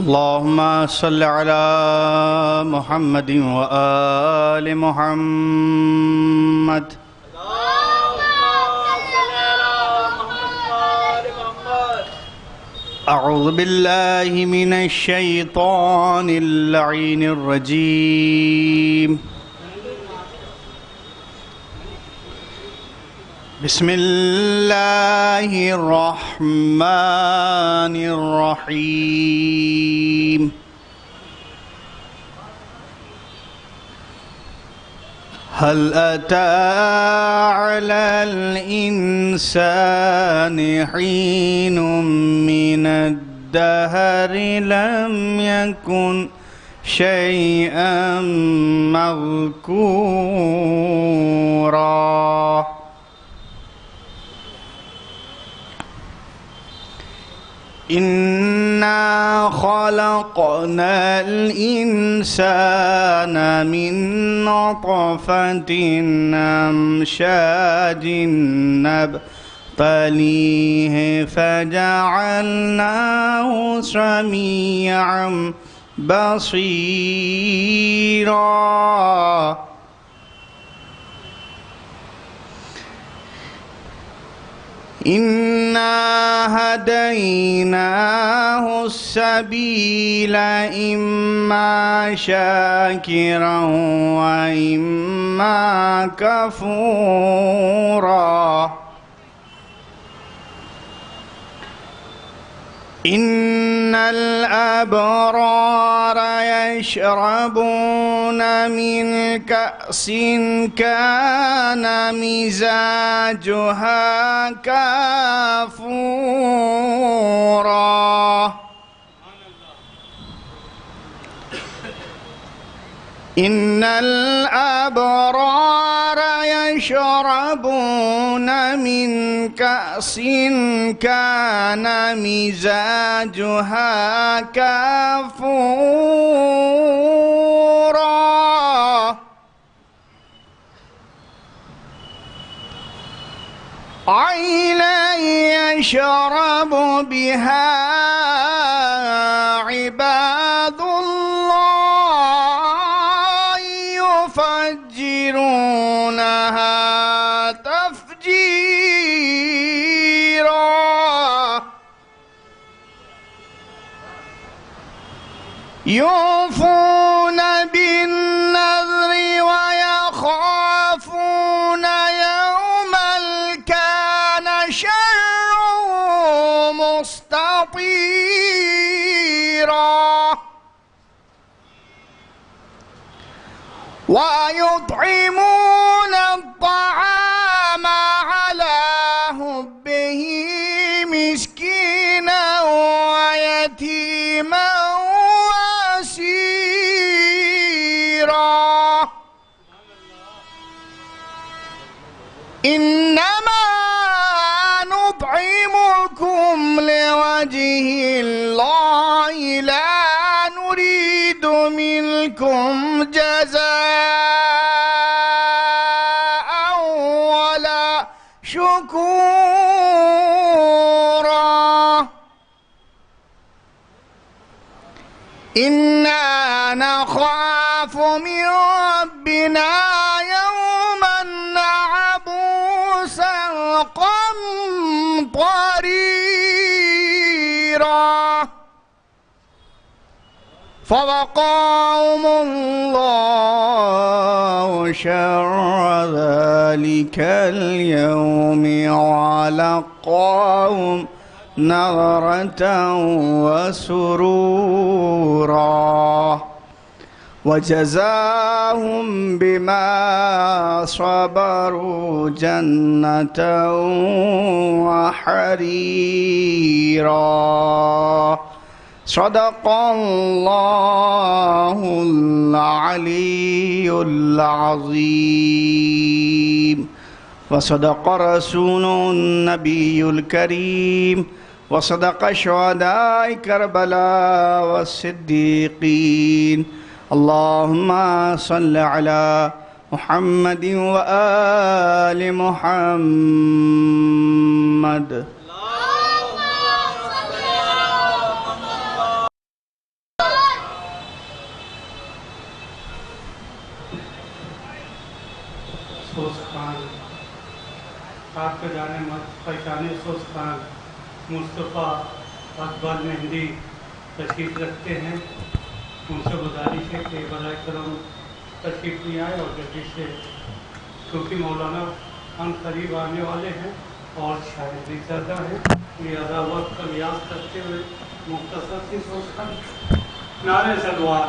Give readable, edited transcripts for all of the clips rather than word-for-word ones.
اللهم صل على محمد وآل محمد. أعوذ بالله من الشيطان اللعين الرجيم. بسم الله الرحمن الرحيم. هل أتى على الإنسان حين من الدهر لم يكن شيئا مذكورا. إنا خلقنا الإنسان من نطفة أمشاج نبتليه فجعلناه سميعا بصيرا. إنا هديناه السبيل إما شاكرا وإما كفورا. إن الأبرار يشربون من كأس كان مزاجها كافورا. إن الأبرار يشربون من كأس كان مزاجها كافورا. عينا يشرب بها عباد الله يفجرونها تفجيرا. يوفون بالنذر ويخافون يوما كان شره مستطيرا. ويطعمون الطعام على حبه مسكينا ويتيما وأسيرا. إنما نطعمكم لوجه الله لا نريد منكم جزاء ولا شكورا. إنا نخاف من ربنا يوما عبوسا قمطريرا. فوقاهم الله شر ذلك اليوم ولقاهم نظرة وسرورا. وجزاهم بما صبروا جنة وحريرا. صدق الله العلي العظيم وصدق رسوله النبي الكريم وصدق شهداء كربلاء والصديقين. اللهم صل على محمد وآل محمد. آپ کے جانے پہچانے سوستان مصطفیٰ اقبال مہندی تشریف رکھتے ہیں. ان سے گزارش ہے کہ برائے کرم تشریف لے آئے اور جلدی سے، کیونکہ مولانا ہم قریب آنے والے ہیں اور شاید بھی زیادہ ہیں، لہذا وقت کا لحاظ کرتے ہوئے مختصر سی سوچتا نعرے سلوات.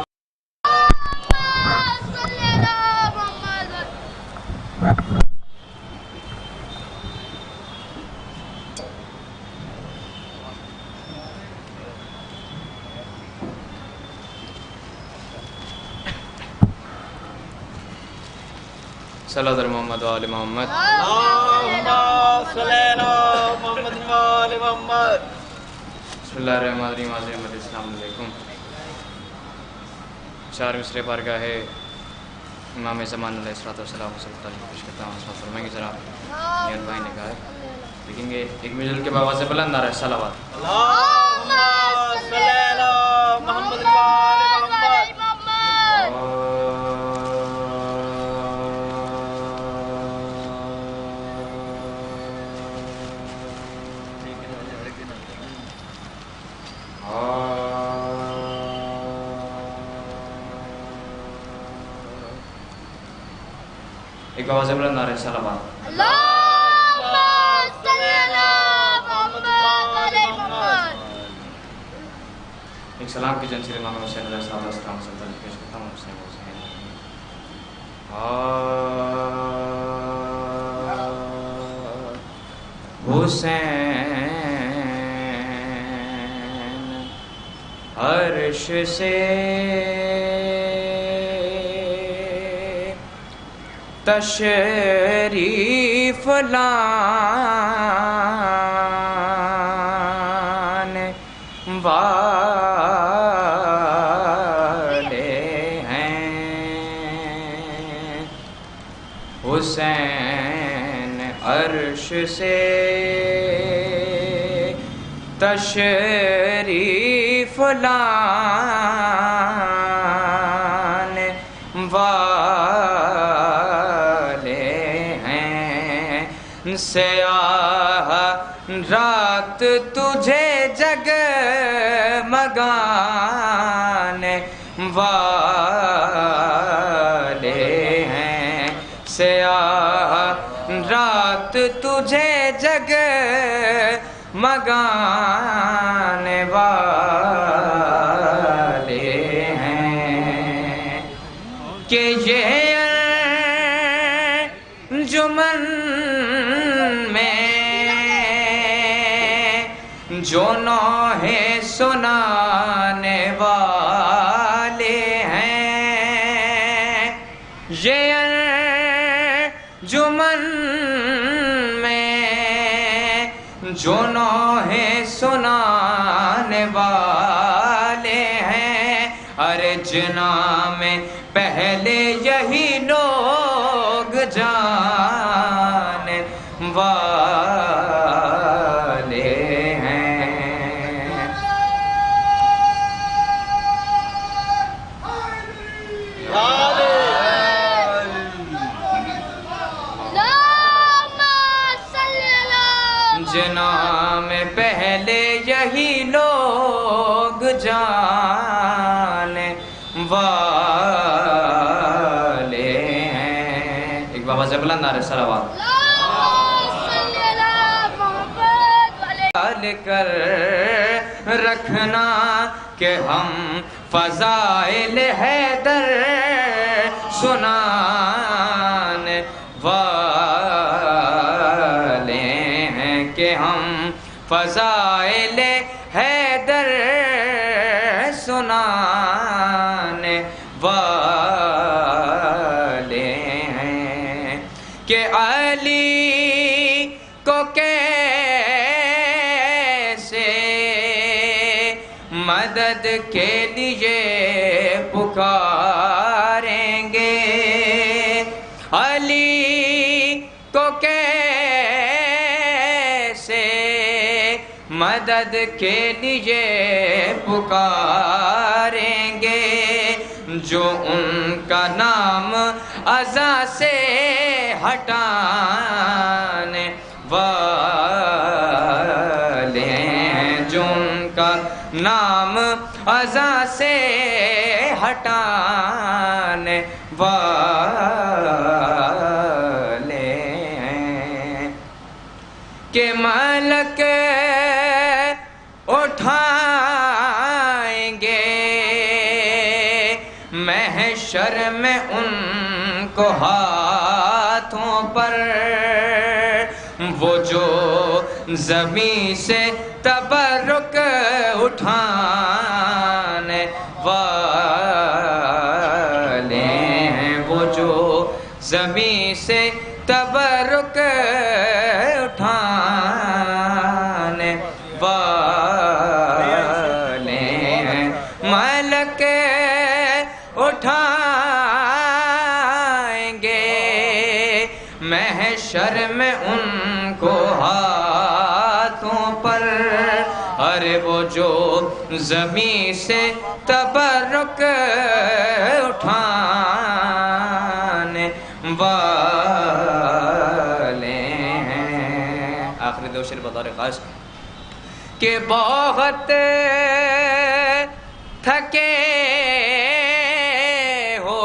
صلی اللہ محمد و آل محمد. اللہم صلی علی محمد و آل محمد. بسم اللہ الرحمن الرحیم. السلام علیکم. چار مصرے بارگاہ ہے امام زمان علیہ السلام پیش کرتا ہوں. فرمائیں گے ذرا نیت بھائی نے کہا ہے، دیکھیں گے ایک مل جل کے باواز سے بلند نعرہ صلوات. اللہم صلی علی محمد و آل محمد. ایک باواز سے بلند نعرہ صلوات. اللہم صلی علی محمد و آل محمد. ایک سلام کی جنسیر امام حسین علیہ السلام سے پیش کرتا ہوں. حسین عرش سے تشریف لانے والے ہیں حسین. عرش سے تشریف لانے والے ہیں. سیاہ رات تجھے جگمگانے والے ہیں. سیاہ رات تجھے جگمگانے والے ہیں کہ یہ انجمن میں جو نوحے سنانے والے ہیں. یہ انجمن میں جو نوحے سنانے والے ہیں. ارے جنا میں پہلے یہی لوگ جانے والے ہیں. جنا میں پہلے یہی لوگ جانے والے ہیں. ایک بابا سے بلند نعرہ صلوات. کر رکھنا کہ ہم فضائل حیدر سنانے والے ہیں، کہ ہم فضائل حیدر سنانے والے ہیں، کہ علی کو کیسے مدد کے لیے پکاریں گے، علی کو کیسے مدد کے لیے پکاریں گے، جو ان کا نام ازاں سے ہٹانے والے ہیں، جو ان کا نام ازاں سے ہٹانے والے ہیں، کہ ملک اٹھائیں گے محشر میں ان کو ہاتھوں پر، وہ جو زمین سے تبرک اٹھانے والے ہیں، وہ جو زمین سے تبرک اٹھانے والے ہیں، ملک اٹھائیں گے محشر میں ان کو ہاتھوں پر، ارے وہ جو زمین سے تبرک اٹھانے والے ہیں۔ آخری دو شعر بطور خاص، کہ بہت تھکے ہو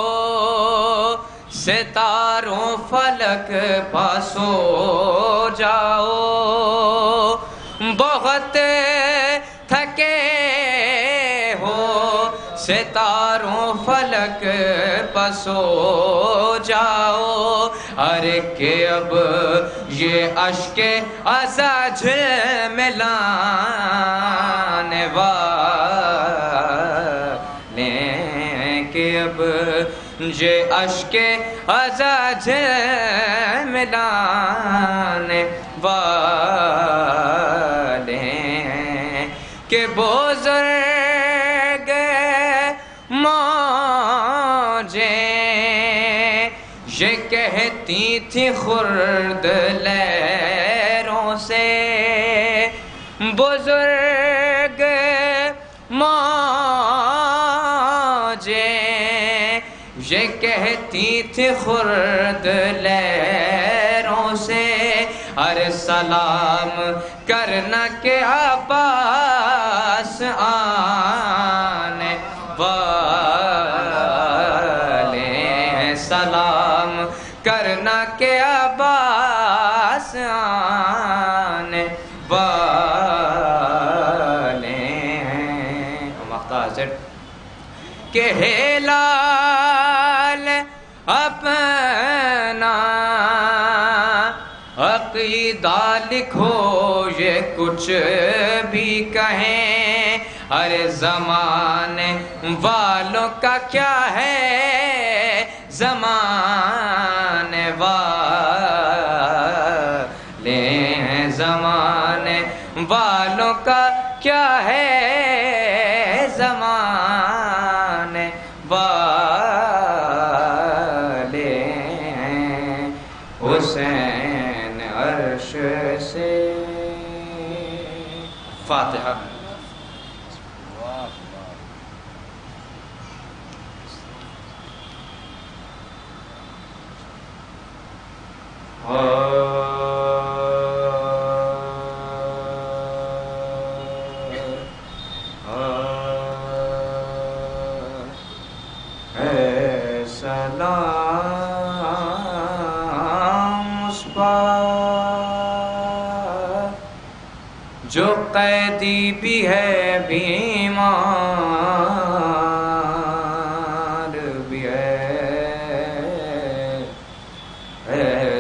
ستاروں فلک پاسو جاؤ، بہت تھکے ہو ستاروں فلک پاسو جاؤ، ارے کہ اب یہ اشک ازا جھلملانے والے ہیں، کہ اب یہ اشک ازا جھلملانے والے ہیں، کہ بزرگ موجیں یہ کہتی تھی خرد لہروں سے، بزرگ موجیں یہ کہتی تھی خرد لہروں سے، ارے سلام کرنا کہ عباس آنے والے ہیں، سلام کرنا کہ عباس آنے والے ہیں۔ مختار کہ ہلال اپنا عقیدہ لکھو یہ کچھ بھی کہیں، ارے زمانے والوں کا کیا ہے، زمانے والے ہیں، زمانے والوں کا کیا ہے، زمانے والے ہیں، حسین عرش سے۔ فاتحہ۔ سلام اس پر جو قید قیدی بھی ہے بیمار بھی ہے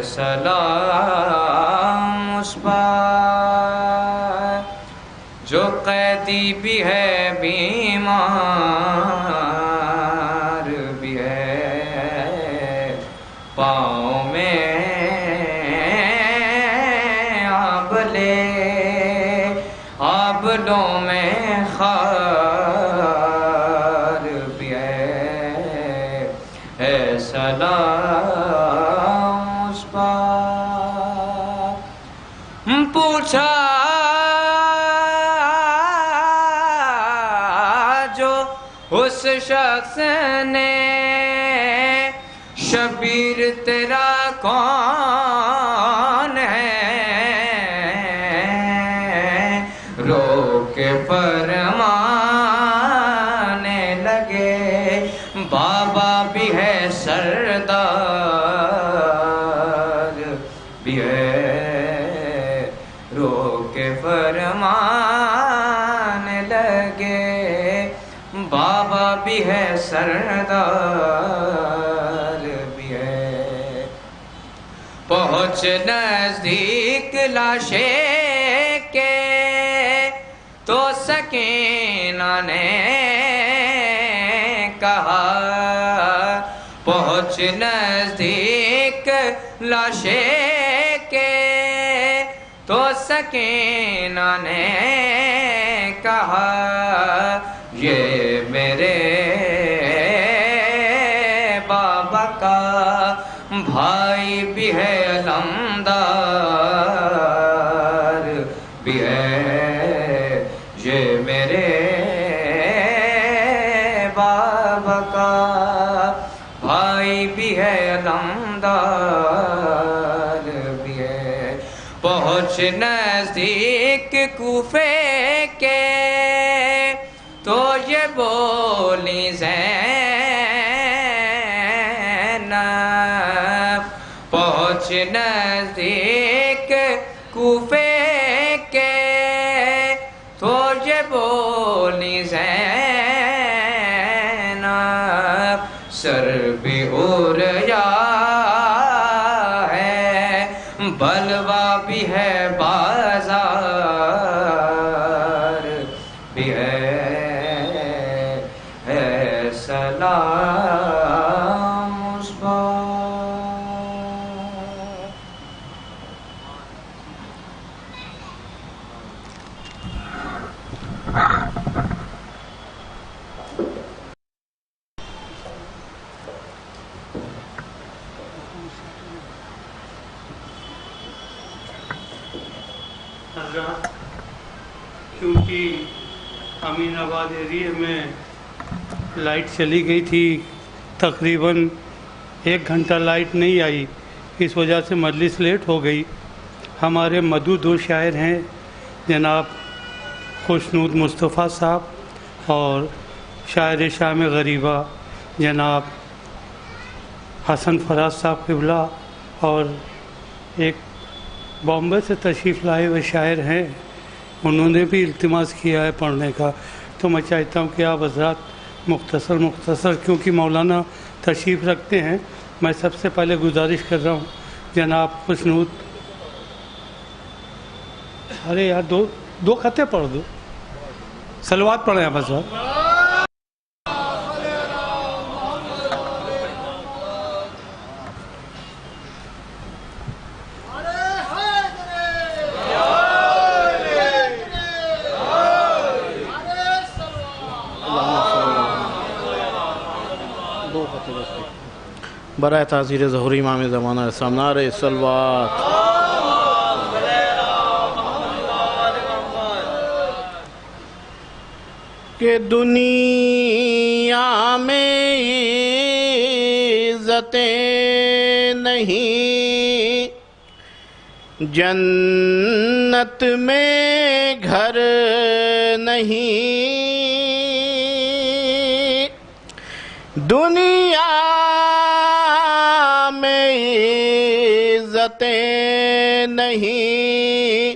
سلام اس پر جو قیدی بھی ہے بیمار بھی ہے پاؤں میں آبلوں میں خار بھی ہے سلام اس پر پوچھا جو اس شخص نے شبیر تیرا کون ہے رو کے فرمانے لگے بابا بھی ہے سردار بھی ہے رو کے فرمانے لگے بابا بھی ہے سردار بھی ہے پہنچ نزدیک لاشے کے تو سکینہ نے کہا پہنچ نزدیک لاشے کے تو سکینہ نے کہا یہ میرے بابا کا بھائی بھی ہے علمدار بھی ہے یہ میرے بابا کا بھائی بھی ہے علمدار بھی ہے پہنچ نزدیک کوفے کے تو یہ بولی زینب پہنچ نزدیک کوفے کے تو یہ بولی زینب سر بھی اڑیا ہے بلوا بھی ہے بازار بھی ہے سلام اس پر حضرات کیونکہ امین آباد ایریے میں لائٹ چلی گئی تھی تقریباً 1 گھنٹہ لائٹ نہیں آئی اس وجہ سے مجلس لیٹ ہو گئی ہمارے مدعو 2 شاعر ہیں جناب خوشنود مصطفیٰ صاحب اور شاعر شام غریبہ جناب حسن فراز صاحب قبلہ اور ایک بامبے سے تشریف لائے ہوئے شاعر ہیں انہوں نے بھی التماس کیا ہے پڑھنے کا تو میں چاہتا ہوں کہ آپ حضرات مختصر کیونکہ مولانا تشریف رکھتے ہیں میں سب سے پہلے گزارش کر رہا ہوں جناب خوشنود ارے یار دو خطے پڑھ دو صلوات پڑھیں آپ حضرات برائے تعزیر ظہور امام زمانہ سامنار صلوات کہ دنیا میں عزتیں نہیں جنت میں گھر نہیں دنیا میں عزتیں نہیں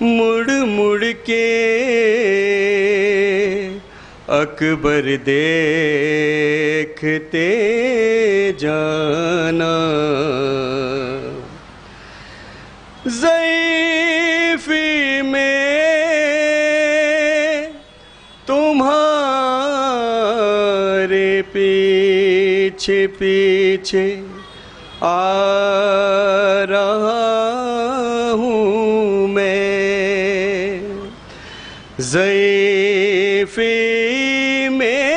مڑ مڑ کے اکبر دیکھتے جانا، ضعیفی میں تمہارے پیچھے پیچھے آ رہا ہوں میں، ضعیفی میں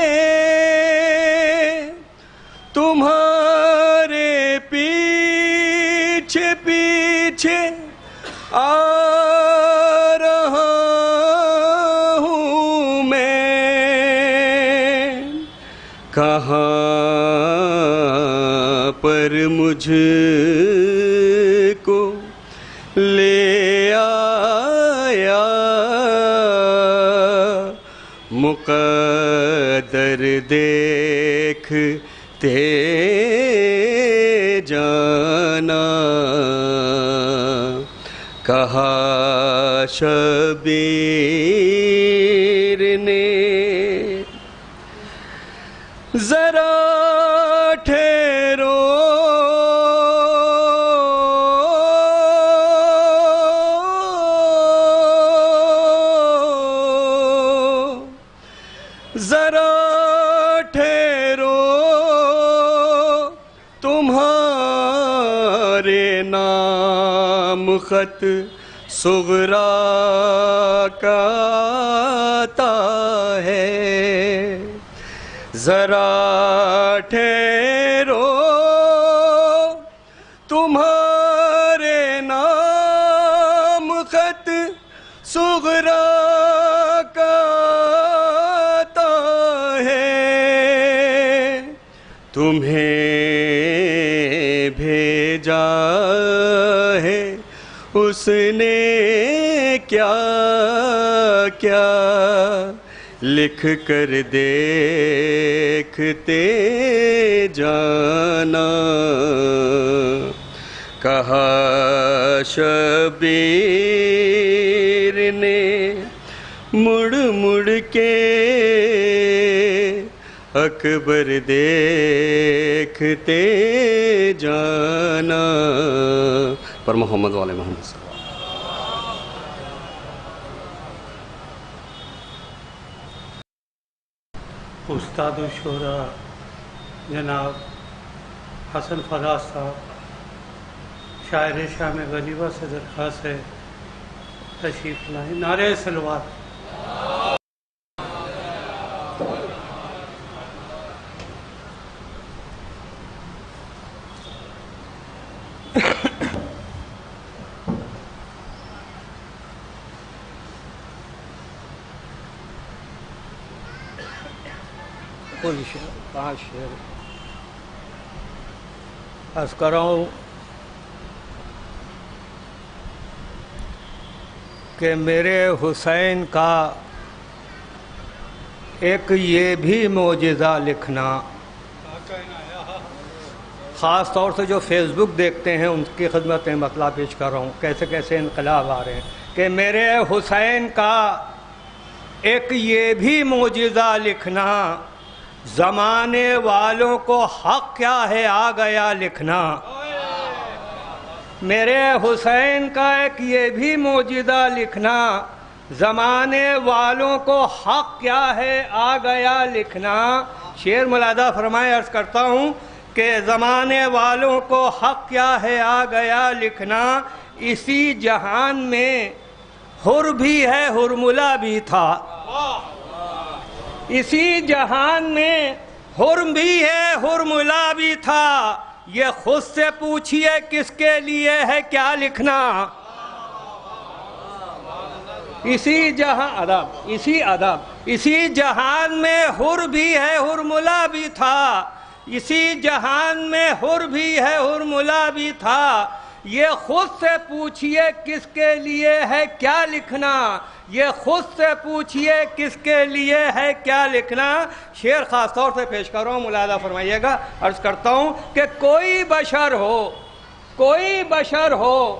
تمہارے پیچھے پیچھے آ رہا ہوں میں، کہاں پر مجھ کو لے آیا مقدر دیکھتے جانا، کہا شبیر نے ذرا ٹھہرو ذرا ٹھہرو، تمہارے نام خط صغرا کا آتا ہے، ذرا ٹھہرو، تمہارے نام خط صغرا کا آتا ہے، تمہیں بھیجا ہے اس نے کیا کیا لکھ کر دیکھتے جانا، کہا شبیر نے مڑ مڑ کے اکبر دیکھتے جانا، پر محمد والے محمد صلی اللہ علیہ وسلم۔ استاد الشورا جناب حسن فراز صاحب شاعر شام غریبہ سے درخواست ہے تشریف لائیں۔ نعرہ صلوات۔ پانچ شعر عرض کر رہا ہوں کہ میرے حسین کا ایک یہ بھی معجزہ لکھنا، خاص طور سے جو فیس بک دیکھتے ہیں ان کی خدمت میں مسئلہ پیش کر رہا ہوں، کیسے کیسے انقلاب آ رہے ہیں، کہ میرے حسین کا ایک یہ بھی معجزہ لکھنا، زمانے والوں کو حق کیا ہے آ گیا لکھنا، میرے حسین کا ایک یہ بھی معجزہ لکھنا، زمانے والوں کو حق کیا ہے آ گیا لکھنا۔ شعر ملاحظہ فرمائے، عرض کرتا ہوں کہ زمانے والوں کو حق کیا ہے آ گیا لکھنا، اسی جہان میں حر بھی ہے حرملہ بھی تھا، اسی جہان میں حرم بھی ہے حرملہ بھی تھا، یہ خود سے پوچھئے کس کے لیے ہے کیا لکھنا، اسی جہان میں حر بھی ہے حرملہ بھی تھا، اسی جہان میں حر بھی ہے حرملہ بھی تھا، یہ خود سے پوچھئے کس کے لیے ہے کیا لکھنا، یہ خود سے پوچھئے کس کے لیے ہے کیا لکھنا۔ شعر خاص طور سے پیش کر رہا ہوں، ملاحظہ فرمائیے گا۔ عرض کرتا ہوں کہ کوئی بشر ہو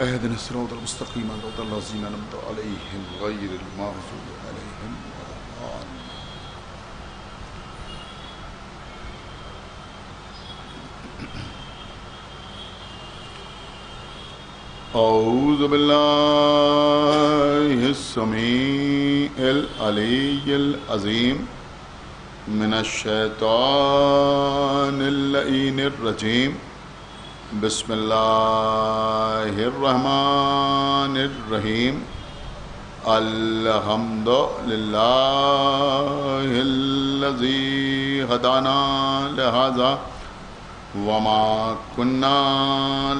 اهدنا الصراط المستقيم صراط الذين أنعمت عليهم غير المغضوب عليهم ولا الضالين. أعوذ بالله السميع العلي العظيم من الشيطان اللعين الرجيم. بسم الله الرحمن الرحيم. الحمد لله الذي هدانا لهذا وما كنا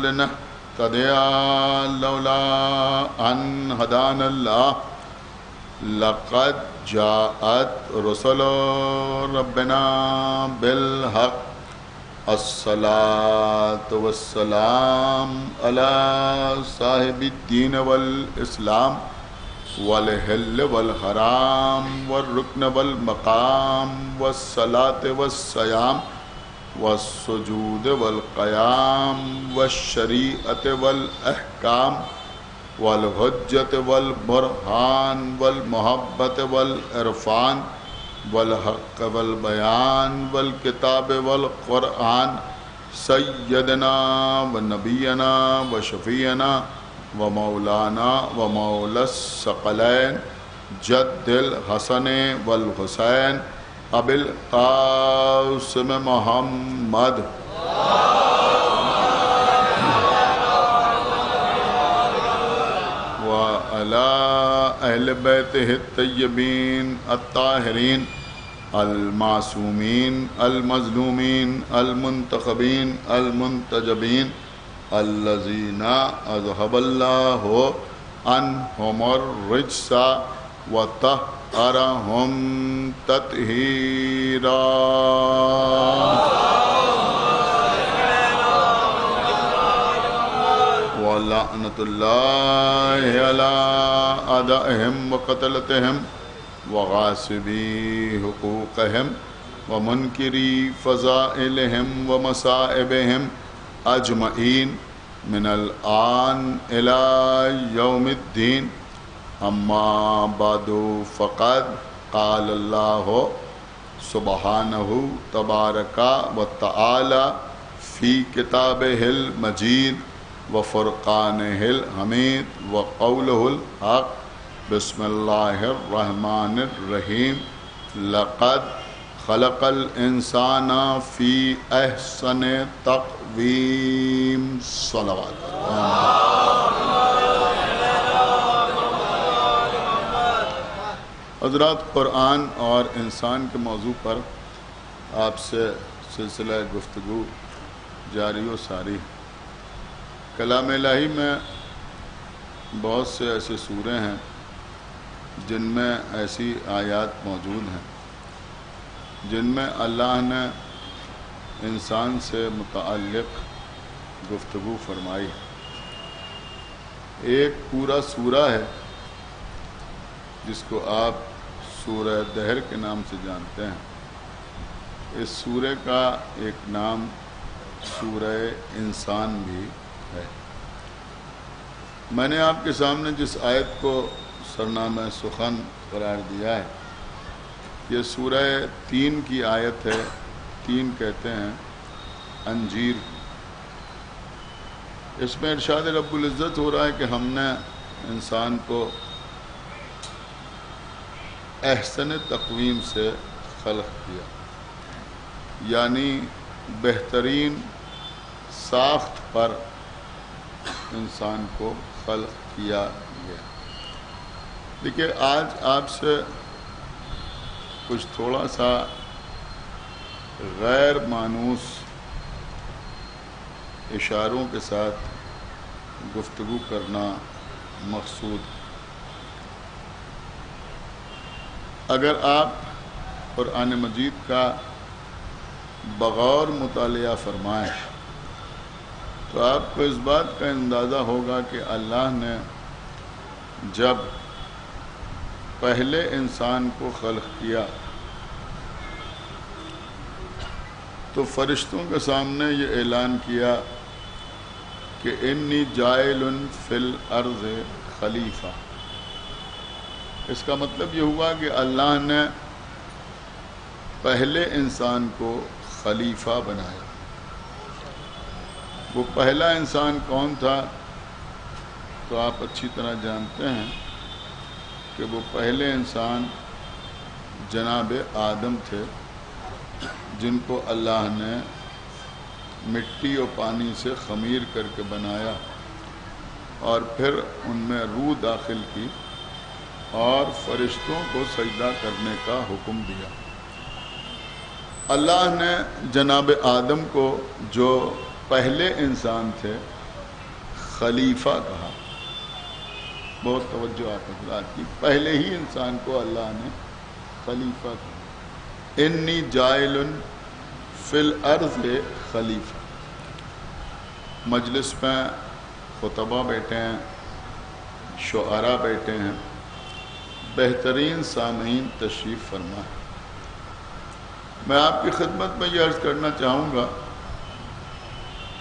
لنهتدي لولا أن هدانا الله. لقد جاءت رسل ربنا بالحق. الصلاة والسلام على صاحب الدين والإسلام والحل والحرام والرکن والمقام والصلاة والصیام والسجود والقیام والشریعت والاحکام والحجت والبرہان والمحبت والعرفان والحق والبیان والکتاب والقرآن سیدنا ونبینا وشفیعنا ومولانا ومولا الثقلین جد الحسن والحسین ابی القاسم محمد وعلی اہل بیتہ الطیبین الطاہرین المعصومین المظلومین المنتخبین المنتجبین الذین اذهب اللہ عنہم الرجس وطہرہم تطہیرا ولعنۃ اللہ علی اعدائہم وقتلتہم وغاصبی حقوقہم ومنکری فضائلہم ومصائبہم اجمعین من الآن الی یوم الدین اما بعد فقد قال اللہ سبحانہ تبارک و تعالی فی کتابہ المجید وفرقانہ الحمید وقولہ الحق بسم اللہ الرحمن الرحیم لقد خلق الانسان فی احسن تقویم صلوات حضرات، قرآن اور انسان کے موضوع پر آپ سے سلسلہ گفتگو جاری و ساری۔ کلام الہی میں بہت سے ایسے سورے ہیں جن میں ایسی آیات موجود ہیں جن میں اللہ نے انسان سے متعلق گفتگو فرمائی۔ ایک پورا سورہ ہے جس کو آپ سورہ دہر کے نام سے جانتے ہیں۔ اس سورے کا ایک نام سورہ انسان بھی ہے۔ میں نے آپ کے سامنے جس آیت کو سرنامہ سخن قرار دیا ہے، یہ سورہ 3 کی آیت ہے۔ 3 کہتے ہیں انجیر۔ اس میں ارشاد رب العزت ہو رہا ہے کہ ہم نے انسان کو احسن تقویم سے خلق کیا، یعنی بہترین ساخت پر انسان کو خلق کیا گیا۔ دیکھیے، آج آپ سے کچھ تھوڑا سا غیر مانوس اشاروں کے ساتھ گفتگو کرنا مقصود۔ اگر آپ قرآن مجید کا بغور مطالعہ فرمائیں تو آپ کو اس بات کا اندازہ ہوگا کہ اللہ نے جب پہلے انسان کو خلق کیا تو فرشتوں کے سامنے یہ اعلان کیا کہ انی جاعل فی الارض خلیفہ۔ اس کا مطلب یہ ہوا کہ اللہ نے پہلے انسان کو خلیفہ بنایا۔ وہ پہلا انسان کون تھا تو آپ اچھی طرح جانتے ہیں کہ وہ پہلے انسان جناب آدم تھے، جن کو اللہ نے مٹی اور پانی سے خمیر کر کے بنایا اور پھر ان میں روح داخل کی اور فرشتوں کو سجدہ کرنے کا حکم دیا۔ اللہ نے جناب آدم کو، جو پہلے انسان تھے، خلیفہ کہا۔ بہت توجہ آپ حضرات کی، پہلے ہی انسان کو اللہ نے خلیفہ کہا۔ انی جاعل فی الارض خلیفہ۔ مجلس میں خطبہ بیٹھے ہیں، شعراء بیٹھے ہیں، بہترین سامعین تشریف فرما ہے۔ میں آپ کی خدمت میں یہ عرض کرنا چاہوں گا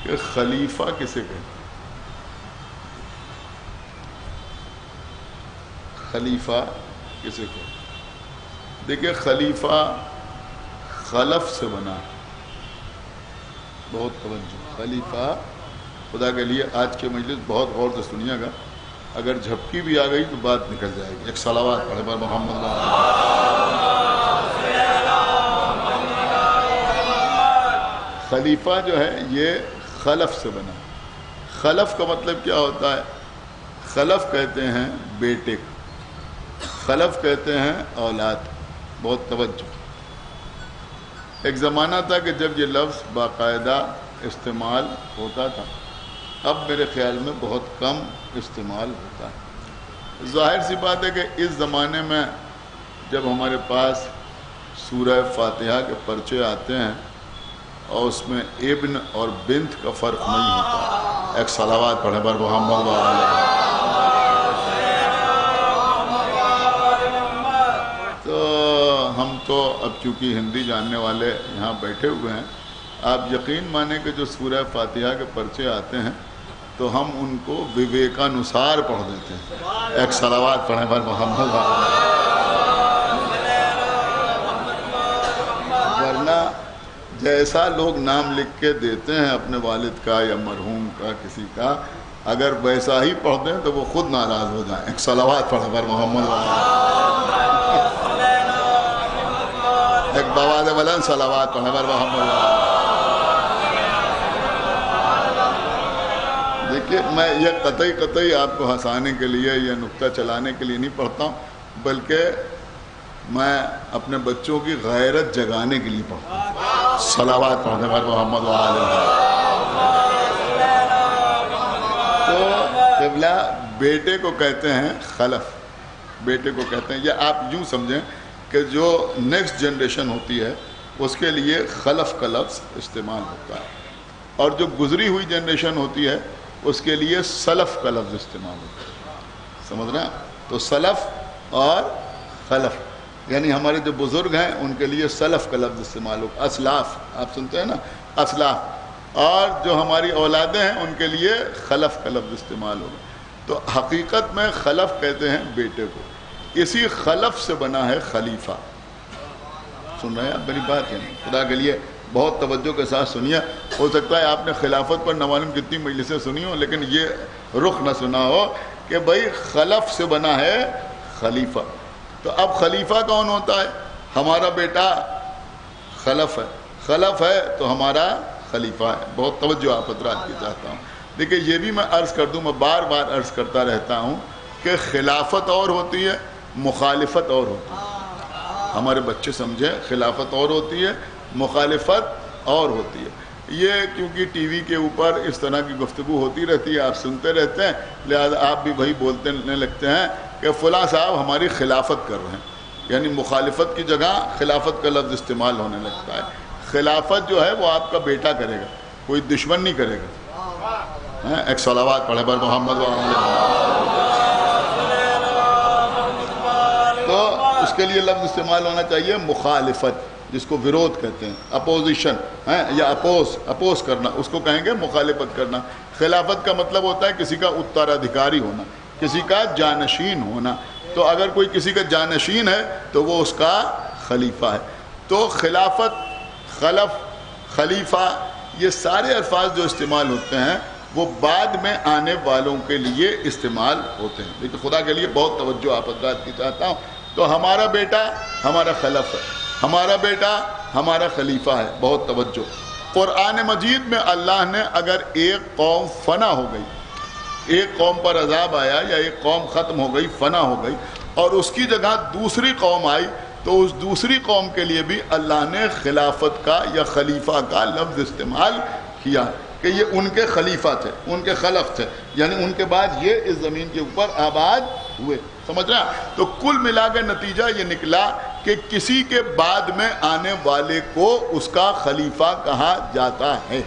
کہ خلیفہ کسے کہتے ہیں؟ خلیفہ کسے کہتے ہیں؟ دیکھیں، خلیفہ خلف سے بنا ہے۔ بہت توجہ، خلیفہ، خدا کے لیے آج کے مجلس بہت غور سے سنیے گا، اگر جھپکی بھی آ گئی تو بات نکل جائے گی۔ ایک صلوات پڑھے پر محمد خلیفہ جو ہے یہ خلف سے بنا۔ خلف کا مطلب کیا ہوتا ہے؟ خلف کہتے ہیں بیٹے کو، خلف کہتے ہیں اولاد۔ بہت توجہ، ایک زمانہ تھا کہ جب یہ لفظ باقاعدہ استعمال ہوتا تھا، اب میرے خیال میں بہت کم استعمال ہوتا ہے۔ ظاہر سی بات ہے کہ اس زمانے میں جب ہمارے پاس سورہ فاتحہ کے پرچے آتے ہیں اور اس میں ابن اور بنت کا فرق نہیں ہوتا، ایک صلوات پڑھے پر محمد وعلیہ۔ تو ہم تو اب چونکہ ہندی جاننے والے یہاں بیٹھے ہوئے ہیں، آپ یقین مانیں کہ جو سورہ فاتحہ کے پرچے آتے ہیں تو ہم ان کو وویکانوسار پڑھ دیتے ہیں۔ ایک صلوات پڑھیں پر محمد وعلیہ۔ ورنہ جیسا لوگ نام لکھ کے دیتے ہیں اپنے والد کا یا مرحوم کا کسی کا، اگر ویسا ہی پڑھ دیں تو وہ خود ناراض ہو جائیں۔ ایک صلوات پڑھیں پر محمد وعلیہ۔ ایک بواز بلند صلوات پڑھیں پر محمد وعلیہ۔ دیکھیے، میں یہ قطعی آپ کو ہنسانے کے لیے یا نکتہ چلانے کے لیے نہیں پڑھتا ہوں، بلکہ میں اپنے بچوں کی غیرت جگانے کے لیے پڑھتا ہوں۔ صلوات پڑھنے پر محمد وعلیہ۔ تو قبلہ بیٹے کو کہتے ہیں خلف، بیٹے کو کہتے ہیں، یا آپ یوں سمجھیں کہ جو نیکسٹ جنریشن ہوتی ہے اس کے لیے خلف کا لفظ استعمال ہوتا ہے، اور جو گزری ہوئی جنریشن ہوتی ہے اس کے لیے سلف کا لفظ استعمال ہوتا ہے۔ سمجھ رہے ہیں؟ تو سلف اور خلف، یعنی ہمارے جو بزرگ ہیں ان کے لیے سلف کا لفظ استعمال ہوگا، اسلاف، آپ سنتے ہیں نا، اسلاف، اور جو ہماری اولادیں ہیں ان کے لیے خلف کا لفظ استعمال ہوگا۔ تو حقیقت میں خلف کہتے ہیں بیٹے کو، اسی خلف سے بنا ہے خلیفہ۔ سن رہے ہیں آپ میری بات؟ یعنی خدا کے لیے بہت توجہ کے ساتھ سنیے، ہو سکتا ہے آپ نے خلافت پر نہ معلوم کتنی مجلسیں سنی ہوں لیکن یہ رخ نہ سنا ہو کہ بھائی خلف سے بنا ہے خلیفہ۔ تو اب خلیفہ کون ہوتا ہے؟ ہمارا بیٹا خلف ہے، خلف ہے تو ہمارا خلیفہ ہے۔ بہت توجہ آپ حضرات کی چاہتا ہوں۔ دیکھیں، یہ بھی میں عرض کر دوں، میں بار بار عرض کرتا رہتا ہوں کہ خلافت اور ہوتی ہے، مخالفت اور ہوتی ہے۔ ہمارے بچے سمجھیں، خلافت اور ہوتی ہے، مخالفت اور ہوتی ہے۔ یہ کیونکہ ٹی وی کے اوپر اس طرح کی گفتگو ہوتی رہتی ہے، آپ سنتے رہتے ہیں، لہذا آپ بھی بھائی بولتے لگتے ہیں کہ فلاں صاحب ہماری خلافت کر رہے ہیں، یعنی مخالفت کی جگہ خلافت کا لفظ استعمال ہونے لگتا ہے۔ خلافت جو ہے وہ آپ کا بیٹا کرے گا، کوئی دشمن نہیں کرے گا۔ ایک صلوات پڑھے پر محمد تو اس کے لیے لفظ استعمال ہونا چاہیے مخالفت، جس کو ویرودھ کہتے ہیں، اپوزیشن یا اپوز کرنا، اس کو کہیں گے مخالفت کرنا۔ خلافت کا مطلب ہوتا ہے کسی کا اترادھیکاری ہونا، کسی کا جانشین ہونا۔ تو اگر کوئی کسی کا جانشین ہے تو وہ اس کا خلیفہ ہے۔ تو خلافت، خلف، خلیفہ، یہ سارے الفاظ جو استعمال ہوتے ہیں وہ بعد میں آنے والوں کے لیے استعمال ہوتے ہیں۔ لیکن خدا کے لیے بہت توجہ آپ حضرات کی چاہتا ہوں۔ تو ہمارا بیٹا ہمارا خلف ہے، ہمارا بیٹا ہمارا خلیفہ ہے۔ بہت توجہ۔ قرآن مجید میں اللہ نے اگر ایک قوم فنا ہو گئی، ایک قوم پر عذاب آیا یا ایک قوم ختم ہو گئی، فنا ہو گئی، اور اس کی جگہ دوسری قوم آئی، تو اس دوسری قوم کے لیے بھی اللہ نے خلافت کا یا خلیفہ کا لفظ استعمال کیا کہ یہ ان کے خلیفہ تھے، ان کے خلف تھے، یعنی ان کے بعد یہ اس زمین کے اوپر آباد ہوئے۔ سمجھ رہے ہیں؟ تو کل ملا کے نتیجہ یہ نکلا کہ کسی کے بعد میں آنے والے کو اس کا خلیفہ کہا جاتا ہے۔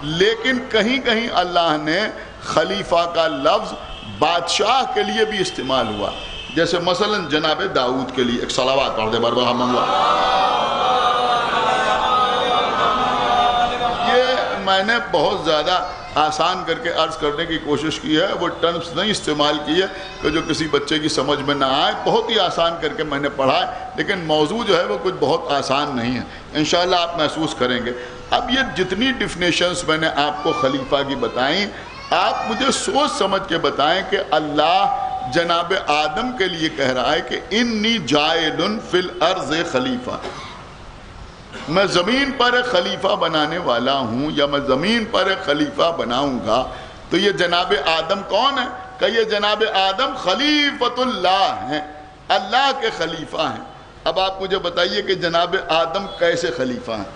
لیکن کہیں کہیں اللہ نے خلیفہ کا لفظ بادشاہ کے لیے بھی استعمال ہوا، جیسے مثلا جناب داؤد کے لیے ایک صلوات پڑھ دے بار ہم یہ میں نے بہت زیادہ آسان کر کے عرض کرنے کی کوشش کی ہے، وہ ٹرمز نہیں استعمال کی ہے کہ جو کسی بچے کی سمجھ میں نہ آئے، بہت ہی آسان کر کے میں نے پڑھا ہے، لیکن موضوع جو ہے وہ کچھ بہت آسان نہیں ہے، انشاءاللہ آپ محسوس کریں گے۔ اب یہ جتنی ڈیفینیشنز میں نے آپ کو خلیفہ کی بتائیں، آپ مجھے سوچ سمجھ کے بتائیں کہ اللہ جناب آدم کے لیے کہہ رہا ہے کہ انی جاعل فی الارض خلیفہ، میں زمین پر ایک خلیفہ بنانے والا ہوں، یا میں زمین پر ایک خلیفہ بناؤں گا، تو یہ جناب آدم کون ہے؟ کہ یہ جناب آدم خلیفۃ اللہ ہیں، اللہ کے خلیفہ ہیں۔ اب آپ مجھے بتائیے کہ جناب آدم کیسے خلیفہ ہیں؟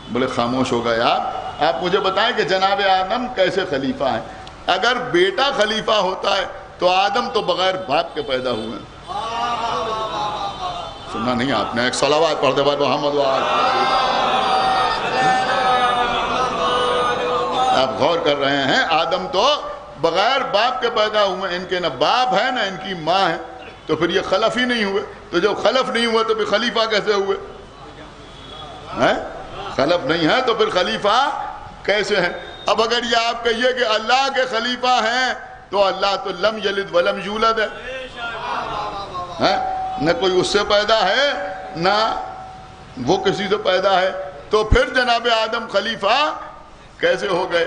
بولے خاموش ہو گئے آپ مجھے بتائیں کہ جناب آدم کیسے خلیفہ ہیں؟ اگر بیٹا خلیفہ ہوتا ہے تو آدم تو بغیر باپ کے پیدا ہوئے ہیں۔ سننا نہیں آپ نے؟ ایک صلوات پڑھ دے بھائی محمد آپ غور کر رہے ہیں، آدم تو بغیر باپ کے پیدا ہوئے، ان کے نہ باپ ہے نہ ان کی ماں ہے، تو پھر یہ خلف ہی نہیں ہوئے۔ تو جب خلف نہیں ہوئے تو پھر خلیفہ کیسے ہوئے؟ خلف نہیں ہے تو پھر خلیفہ کیسے ہیں؟ اب اگر یہ آپ کہیے کہ اللہ کے خلیفہ ہیں تو اللہ تو لم یلد ولم یولد ہے، نہ کوئی اس سے پیدا ہے نہ وہ کسی سے پیدا ہے، تو پھر جناب آدم خلیفہ کیسے ہو گئے؟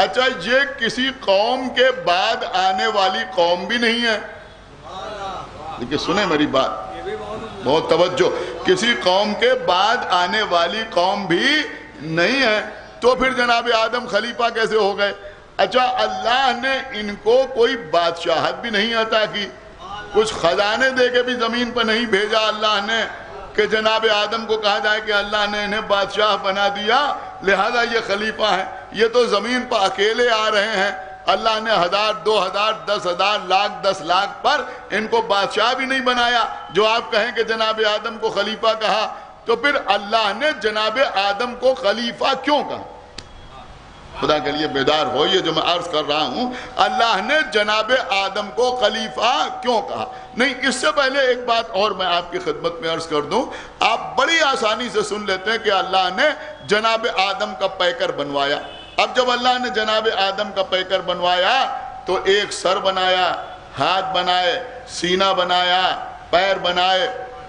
اچھا یہ کسی قوم کے بعد آنے والی قوم بھی نہیں ہے، دیکھیں سنیں میری بات بہت توجہ، کسی قوم کے بعد آنے والی قوم بھی نہیں ہے، تو پھر جناب آدم خلیفہ کیسے ہو گئے؟ اچھا اللہ نے ان کو کوئی بادشاہت بھی نہیں عطا کی، کچھ خزانے دے کے بھی زمین پر نہیں بھیجا اللہ نے کہ جناب آدم کو کہا جائے کہ اللہ نے انہیں بادشاہ بنا دیا لہذا یہ خلیفہ ہیں۔ یہ تو زمین پر اکیلے آ رہے ہیں، اللہ نے 1000 2000 10,000 لاکھ 10 لاکھ پر ان کو بادشاہ بھی نہیں بنایا، جو آپ کہیں کہ جناب آدم کو خلیفہ کہا، تو پھر اللہ نے جناب آدم کو خلیفہ کیوں کہا؟ خدا کے لیے بیدار ہو، یہ جو میں عرض کر رہا ہوں، اللہ نے جناب آدم کو خلیفہ کیوں کہا؟ نہیں، اس سے پہلے ایک بات اور میں آپ کی خدمت میں عرض کر دوں، آپ بڑی آسانی سے سن لیتے ہیں کہ اللہ نے جناب آدم کا پیکر بنوایا۔ اب جب اللہ نے جناب آدم کا پیکر بنوایا تو ایک سر بنایا، ہاتھ بنائے، سینہ بنایا، پیر بنائے،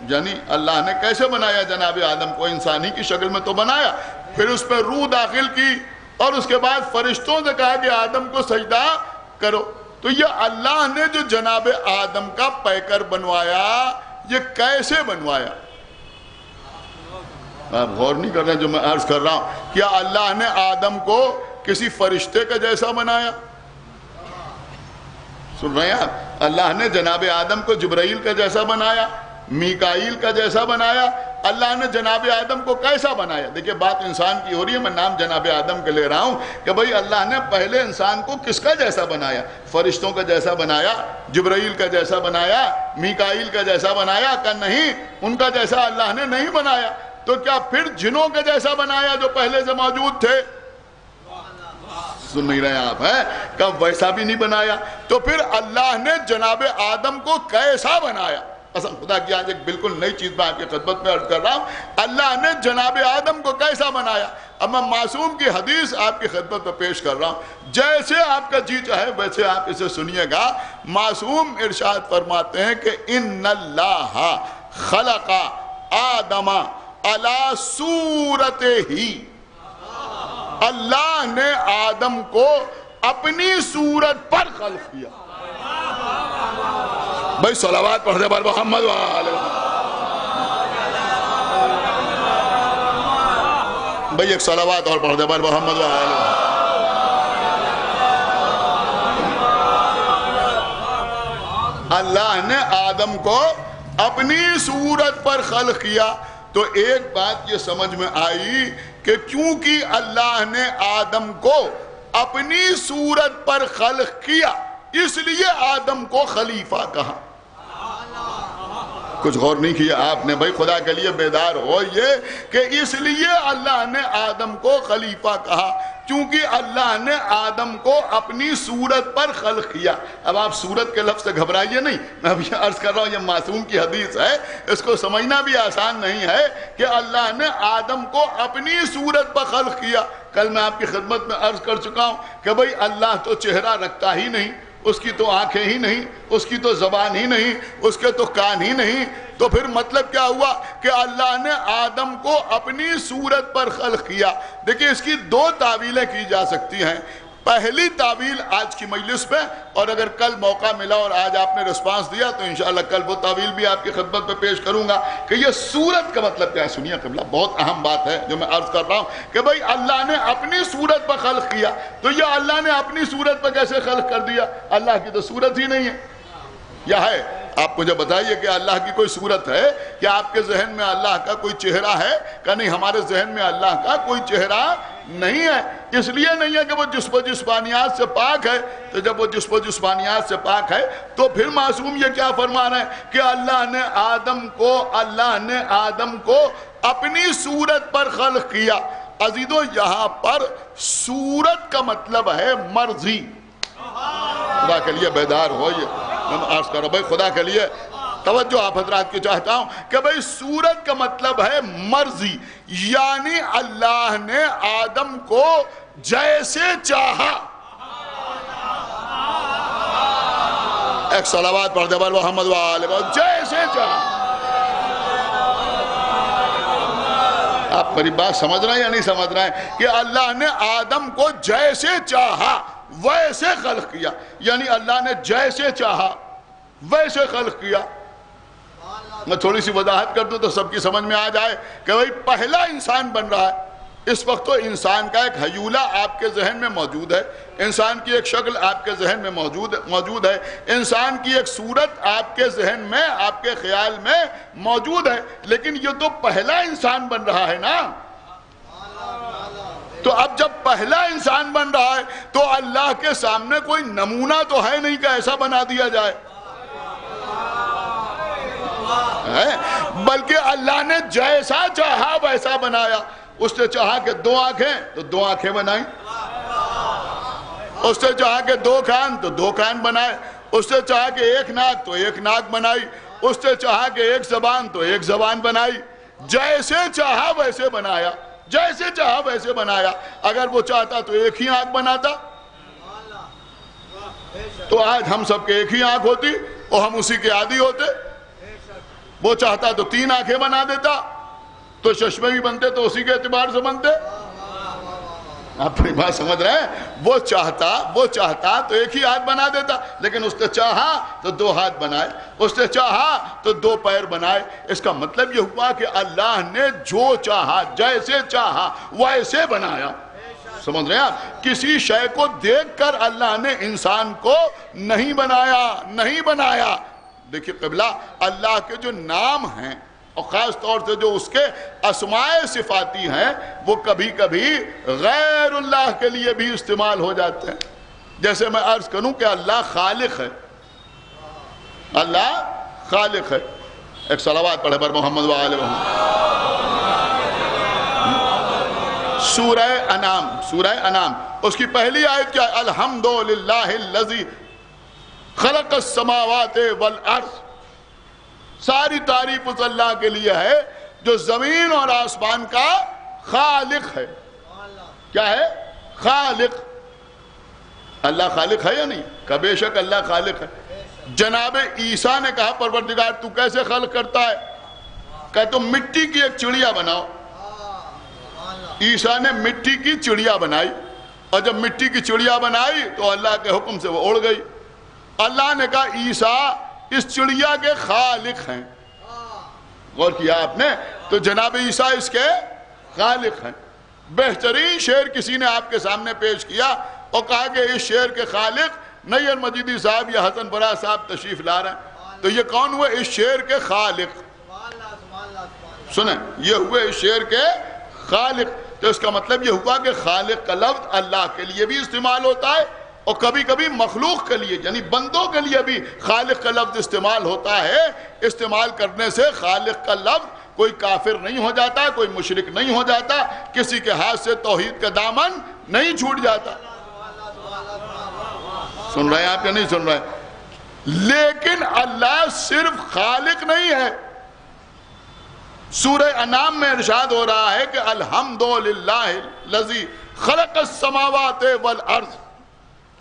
یعنی اللہ نے کیسے بنایا جناب آدم کو؟ انسانی کی شکل میں تو بنایا، پھر اس پہ روح داخل کی اور اس کے بعد فرشتوں سے کہا کہ آدم کو سجدہ کرو۔ تو یہ اللہ نے جو جناب آدم کا پیکر بنوایا، یہ کیسے بنوایا؟ آپ غور نہیں کر رہے جو میں عرض کر رہا ہوں؟ کیا اللہ نے آدم کو کسی فرشتے کا جیسا بنایا؟ سن رہے ہیں آپ؟ اللہ نے جناب آدم کو جبرائیل کا جیسا بنایا، میکائیل کا جیسا بنایا؟ اللہ نے جناب آدم کو کیسا بنایا؟ دیکھیں بات انسان کی ہو رہی ہے، میں نام جناب آدم کے لے رہا ہوں کہ بھئی اللہ نے پہلے انسان کو کس کا جیسا بنایا؟ فرشتوں کا جیسا بنایا، جبرائیل کا جیسا بنایا، میکائیل کا جیسا بنایا؟ کہ نہیں، ان کا جیسا اللہ نے نہیں بنایا۔ تو کیا پھر جنوں کا جیسا بنایا جو پہلے سے موجود تھے؟ سن نہیں رہے آپ ہیں؟ کہ ویسا بھی نہیں بنایا۔ تو پھر اللہ نے جناب آدم کو کیسا بنایا؟ قسم خدا کی آج ایک بالکل نئی چیز میں آپ کی خدمت میں عرض کر رہا ہوں، اللہ نے جناب آدم کو کیسا بنایا؟ اب میں معصوم کی حدیث آپ کی خدمت میں پیش کر رہا ہوں، جیسے آپ کا جی چاہے ویسے آپ اسے سنیے گا۔ معصوم ارشاد فرماتے ہیں کہ ان اللہ خلق آدم علی صورتہ ہی، اللہ نے آدم کو اپنی صورت پر خلق کیا۔ بھائی صلوات پڑھ دے بار محمد بھائی ایک صلوات اور پڑھ دے بار محمد اللہ نے آدم کو اپنی صورت پر خلق کیا۔ تو ایک بات یہ سمجھ میں آئی کہ چونکہ اللہ نے آدم کو اپنی صورت پر خلق کیا اس لیے آدم کو خلیفہ کہا۔ کچھ غور نہیں کیا آپ نے؟ بھائی خدا کے لیے بیدار ہو یہ کہ اس لیے اللہ نے آدم کو خلیفہ کہا کیونکہ اللہ نے آدم کو اپنی صورت پر خلق کیا۔ اب آپ صورت کے لفظ سے گھبرائیے نہیں، میں اب یہ عرض کر رہا ہوں یہ معصوم کی حدیث ہے، اس کو سمجھنا بھی آسان نہیں ہے کہ اللہ نے آدم کو اپنی صورت پر خلق کیا۔ کل میں آپ کی خدمت میں عرض کر چکا ہوں کہ بھئی اللہ تو چہرہ رکھتا ہی نہیں، اس کی تو آنکھیں ہی نہیں، اس کی تو زبان ہی نہیں، اس کے تو کان ہی نہیں، تو پھر مطلب کیا ہوا کہ اللہ نے آدم کو اپنی صورت پر خلق کیا۔ دیکھیں اس کی دو تعویلیں کی جا سکتی ہیں۔ پہلی تعویل آج کی مجلس میں، اور اگر کل موقع ملا اور آج آپ نے رسپانس دیا تو انشاءاللہ کل وہ تعویل بھی آپ کی خدمت میں پیش کروں گا کہ یہ صورت کا مطلب کیا ہے۔ سنیے قبلہ، بہت اہم بات ہے جو میں عرض کر رہا ہوں کہ بھئی اللہ نے اپنی صورت پر خلق کیا، تو یہ اللہ نے اپنی صورت پر کیسے خلق کر دیا؟ اللہ کی تو صورت ہی نہیں ہے، یا ہے؟ آپ مجھے بتائیے کہ اللہ کی کوئی صورت ہے؟ کیا آپ کے ذہن میں اللہ کا کوئی چہرہ ہے؟ کہ نہیں، ہمارے ذہن میں اللہ کا کوئی چہرہ نہیں ہے۔ اس لیے نہیں ہے کہ وہ جسم و جسمانیات سے پاک ہے، تو جب وہ جسم و جسمانیات سے پاک ہے تو پھر معصوم یہ کیا فرما رہے ہیں کہ اللہ نے آدم کو اپنی صورت پر خلق کیا۔ عزیزو یہاں پر صورت کا مطلب ہے مرضی۔ خدا کے لیے بیدار ہو، یہ میں عرض کر رہا ہوں بھائی خدا کے لیے توجہ آپ حضرات کی چاہتا ہوں کہ بھائی صورت کا مطلب ہے مرضی، یعنی اللہ نے آدم کو جیسے چاہا۔ ایک صلوات پڑھ دے بر محمد وآلہ وسلم، جیسے چاہا۔ آپ میری بات سمجھ رہے ہیں یا نہیں سمجھ رہے ہیں کہ اللہ نے آدم کو جیسے چاہا ویسے خلق کیا، یعنی اللہ نے جیسے چاہا ویسے خلق کیا۔ میں تھوڑی سی وضاحت کر دوں تو سب کی سمجھ میں آ جائے کہ بھئی پہلا انسان بن رہا ہے، اس وقت تو انسان کا ایک حیولہ آپ کے ذہن میں موجود ہے، انسان کی ایک شکل آپ کے ذہن میں موجود ہے، انسان کی ایک صورت آپ کے ذہن میں، آپ کے خیال میں موجود ہے، لیکن یہ تو پہلا انسان بن رہا ہے نا۔ تو اب جب پہلا انسان بن رہا ہے تو اللہ کے سامنے کوئی نمونہ تو ہے نہیں کہ ایسا بنا دیا جائے، بلکہ اللہ نے جیسا چاہا ویسا بنایا۔ اس نے چاہا کہ 2 آنکھیں تو 2 آنکھیں بنائیں، اس نے چاہا کہ 2 کان تو 2 کان بنائے، اس نے چاہا کہ 1 ناک تو 1 ناک بنائی، اس نے چاہا کہ 1 زبان تو 1 زبان بنائی۔ جیسے چاہا ویسے بنایا، جیسے چاہا ویسے بنایا۔ اگر وہ چاہتا تو 1 ہی آنکھ بناتا تو آج ہم سب کے 1 ہی آنکھ ہوتی اور ہم اسی کے عادی ہوتے۔ وہ چاہتا تو 3 آنکھیں بنا دیتا تو چشمے بھی بنتے تو اسی کے اعتبار سے بنتے۔ آپ اپنی بات سمجھ رہے ہیں؟ وہ چاہتا تو 1 ہی ہاتھ بنا دیتا، لیکن اس نے چاہا تو 2 ہاتھ بنائے، اس نے چاہا تو 2 پیر بنائے۔ اس کا مطلب یہ ہوا کہ اللہ نے جو چاہا جیسے چاہا ویسے بنایا۔ سمجھ رہے ہیں آپ؟ کسی شے کو دیکھ کر اللہ نے انسان کو نہیں بنایا۔ دیکھیے قبلہ، اللہ کے جو نام ہیں اور خاص طور سے جو اس کے اسماء صفاتی ہیں وہ کبھی کبھی غیر اللہ کے لیے بھی استعمال ہو جاتے ہیں۔ جیسے میں عرض کروں کہ اللہ خالق ہے، اللہ خالق ہے۔ ایک صلوات پڑھے بر محمد وآلہ وسلم۔ سورہ انعام اس کی پہلی آیت کیا ہے؟ الحمدللہ الذی خلق السماوات والارض۔ ساری تعریف اس اللہ کے لیے ہے جو زمین اور آسمان کا خالق ہے۔ کیا ہے؟ خالق۔ اللہ خالق ہے یا نہیں؟ کہ بے شک اللہ خالق ہے۔ جناب عیسیٰ نے کہا پروردگار تو کیسے خلق کرتا ہے؟ کہ تم مٹی کی ایک چڑیا بناؤ۔ عیسیٰ نے مٹی کی چڑیا بنائی، اور جب مٹی کی چڑیا بنائی تو اللہ کے حکم سے وہ اڑ گئی۔ اللہ نے کہا عیسیٰ اس چڑیا کے خالق ہیں۔ غور کیا آپ نے؟ تو جناب عیسیٰ اس کے خالق ہیں۔ بہترین شعر کسی نے آپ کے سامنے پیش کیا اور کہا کہ اس شعر کے خالق نیر مجیدی صاحب یا حسن فراز صاحب تشریف لا رہے ہیں، تو یہ کون ہوئے اس شعر کے خالق؟ سنیں، یہ ہوئے اس شعر کے خالق۔ تو اس کا مطلب یہ ہوا کہ خالق کا لفظ اللہ کے لیے بھی استعمال ہوتا ہے اور کبھی کبھی مخلوق کے لیے یعنی بندوں کے لیے بھی خالق کا لفظ استعمال ہوتا ہے. استعمال کرنے سے خالق کا لفظ کوئی کافر نہیں ہو جاتا, کوئی مشرک نہیں ہو جاتا, کسی کے ہاتھ سے توحید کا دامن نہیں چھوٹ جاتا. سن رہے ہیں آپ یا نہیں سن رہے ہیں؟ لیکن اللہ صرف خالق نہیں ہے. سورہ انعام میں ارشاد ہو رہا ہے کہ الحمدللہ الذی خلق السماوات والارض.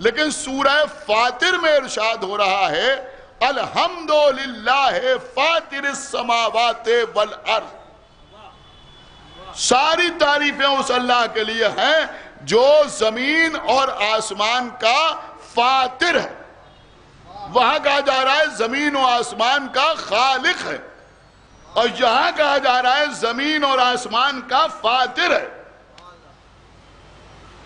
لیکن سورہ فاطر میں ارشاد ہو رہا ہے الحمدللہ فاطر السماوات والارض. ساری تعریفیں اس اللہ کے لیے ہیں جو زمین اور آسمان کا فاطر ہے. وہاں کہا جا رہا ہے زمین و آسمان کا خالق ہے, اور یہاں کہا جا رہا ہے زمین اور آسمان کا فاطر ہے.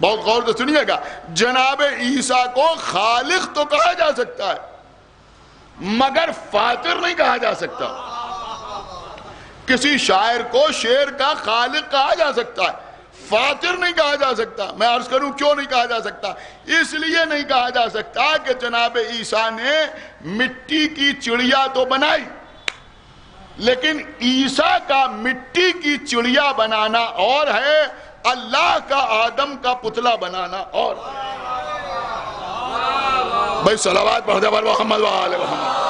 بہت غور سے سنیے گا. جناب عیسیٰ کو خالق تو کہا جا سکتا ہے مگر فاطر نہیں کہا جا سکتا. کسی شاعر کو شعر کا خالق کہا جا سکتا ہے, فاطر نہیں کہا جا سکتا. میں عرض کروں کیوں نہیں کہا جا سکتا؟ اس لیے نہیں کہا جا سکتا کہ جناب عیسیٰ نے مٹی کی چڑیا تو بنائی, لیکن عیسیٰ کا مٹی کی چڑیا بنانا اور ہے, اللہ کا آدم کا پتلا بنانا اور. بھائی صلوات پڑھ دے محمد وآل محمد.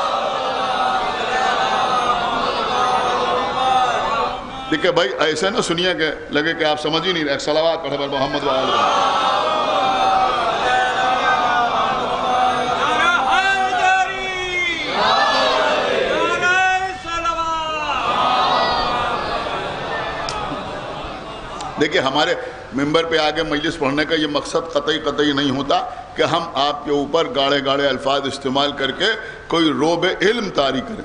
دیکھیں بھائی ایسے نہ سنیے کہ لگے کہ آپ سمجھ ہی نہیں رہے. صلوات پڑھ دے محمد وآل محمد. دیکھیں ہمارے ممبر پہ آگے مجلس پڑھنے کا یہ مقصد قطعی نہیں ہوتا کہ ہم آپ کے اوپر گاڑے گاڑے الفاظ استعمال کر کے کوئی روب علم طاری کریں.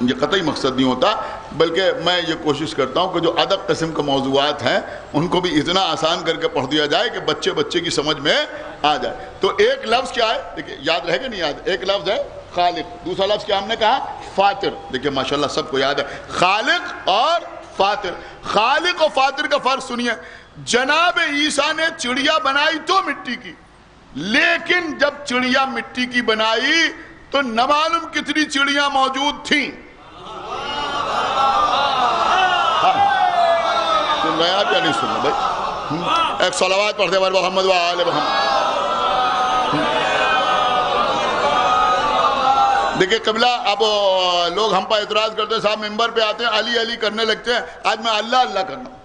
یہ قطعی مقصد نہیں ہوتا, بلکہ میں یہ کوشش کرتا ہوں کہ جو ادب قسم کے موضوعات ہیں ان کو بھی اتنا آسان کر کے پڑھ دیا جائے کہ بچے کی سمجھ میں آ جائے. تو ایک لفظ کیا ہے دیکھیں, یاد رہے گا نہیں یاد؟ ایک لفظ ہے خالق, دوسرا لفظ کیا ہم نے کہا؟ فاطر. دیکھیں ماشاءاللہ سب کو یاد ہے خالق اور فاطر. خالق و فاطر کا فرق سنیے. جناب عیسیٰ نے چڑیا بنائی تو مٹی کی, لیکن جب چڑیا مٹی کی بنائی تو نہ معلوم کتنی چڑیاں موجود تھیں. سن رہے ہیں آپ یا نہیں سن رہے بھائی؟ ایک صلوات پڑھتے ہیں محمد وآل محمد. دیکھیں قبلہ اب لوگ ہم پر اعتراض کرتے ہیں, صاحب ممبر پہ آتے ہیں علی علی کرنے لگتے ہیں. آج میں اللہ اللہ کرنا ہوں.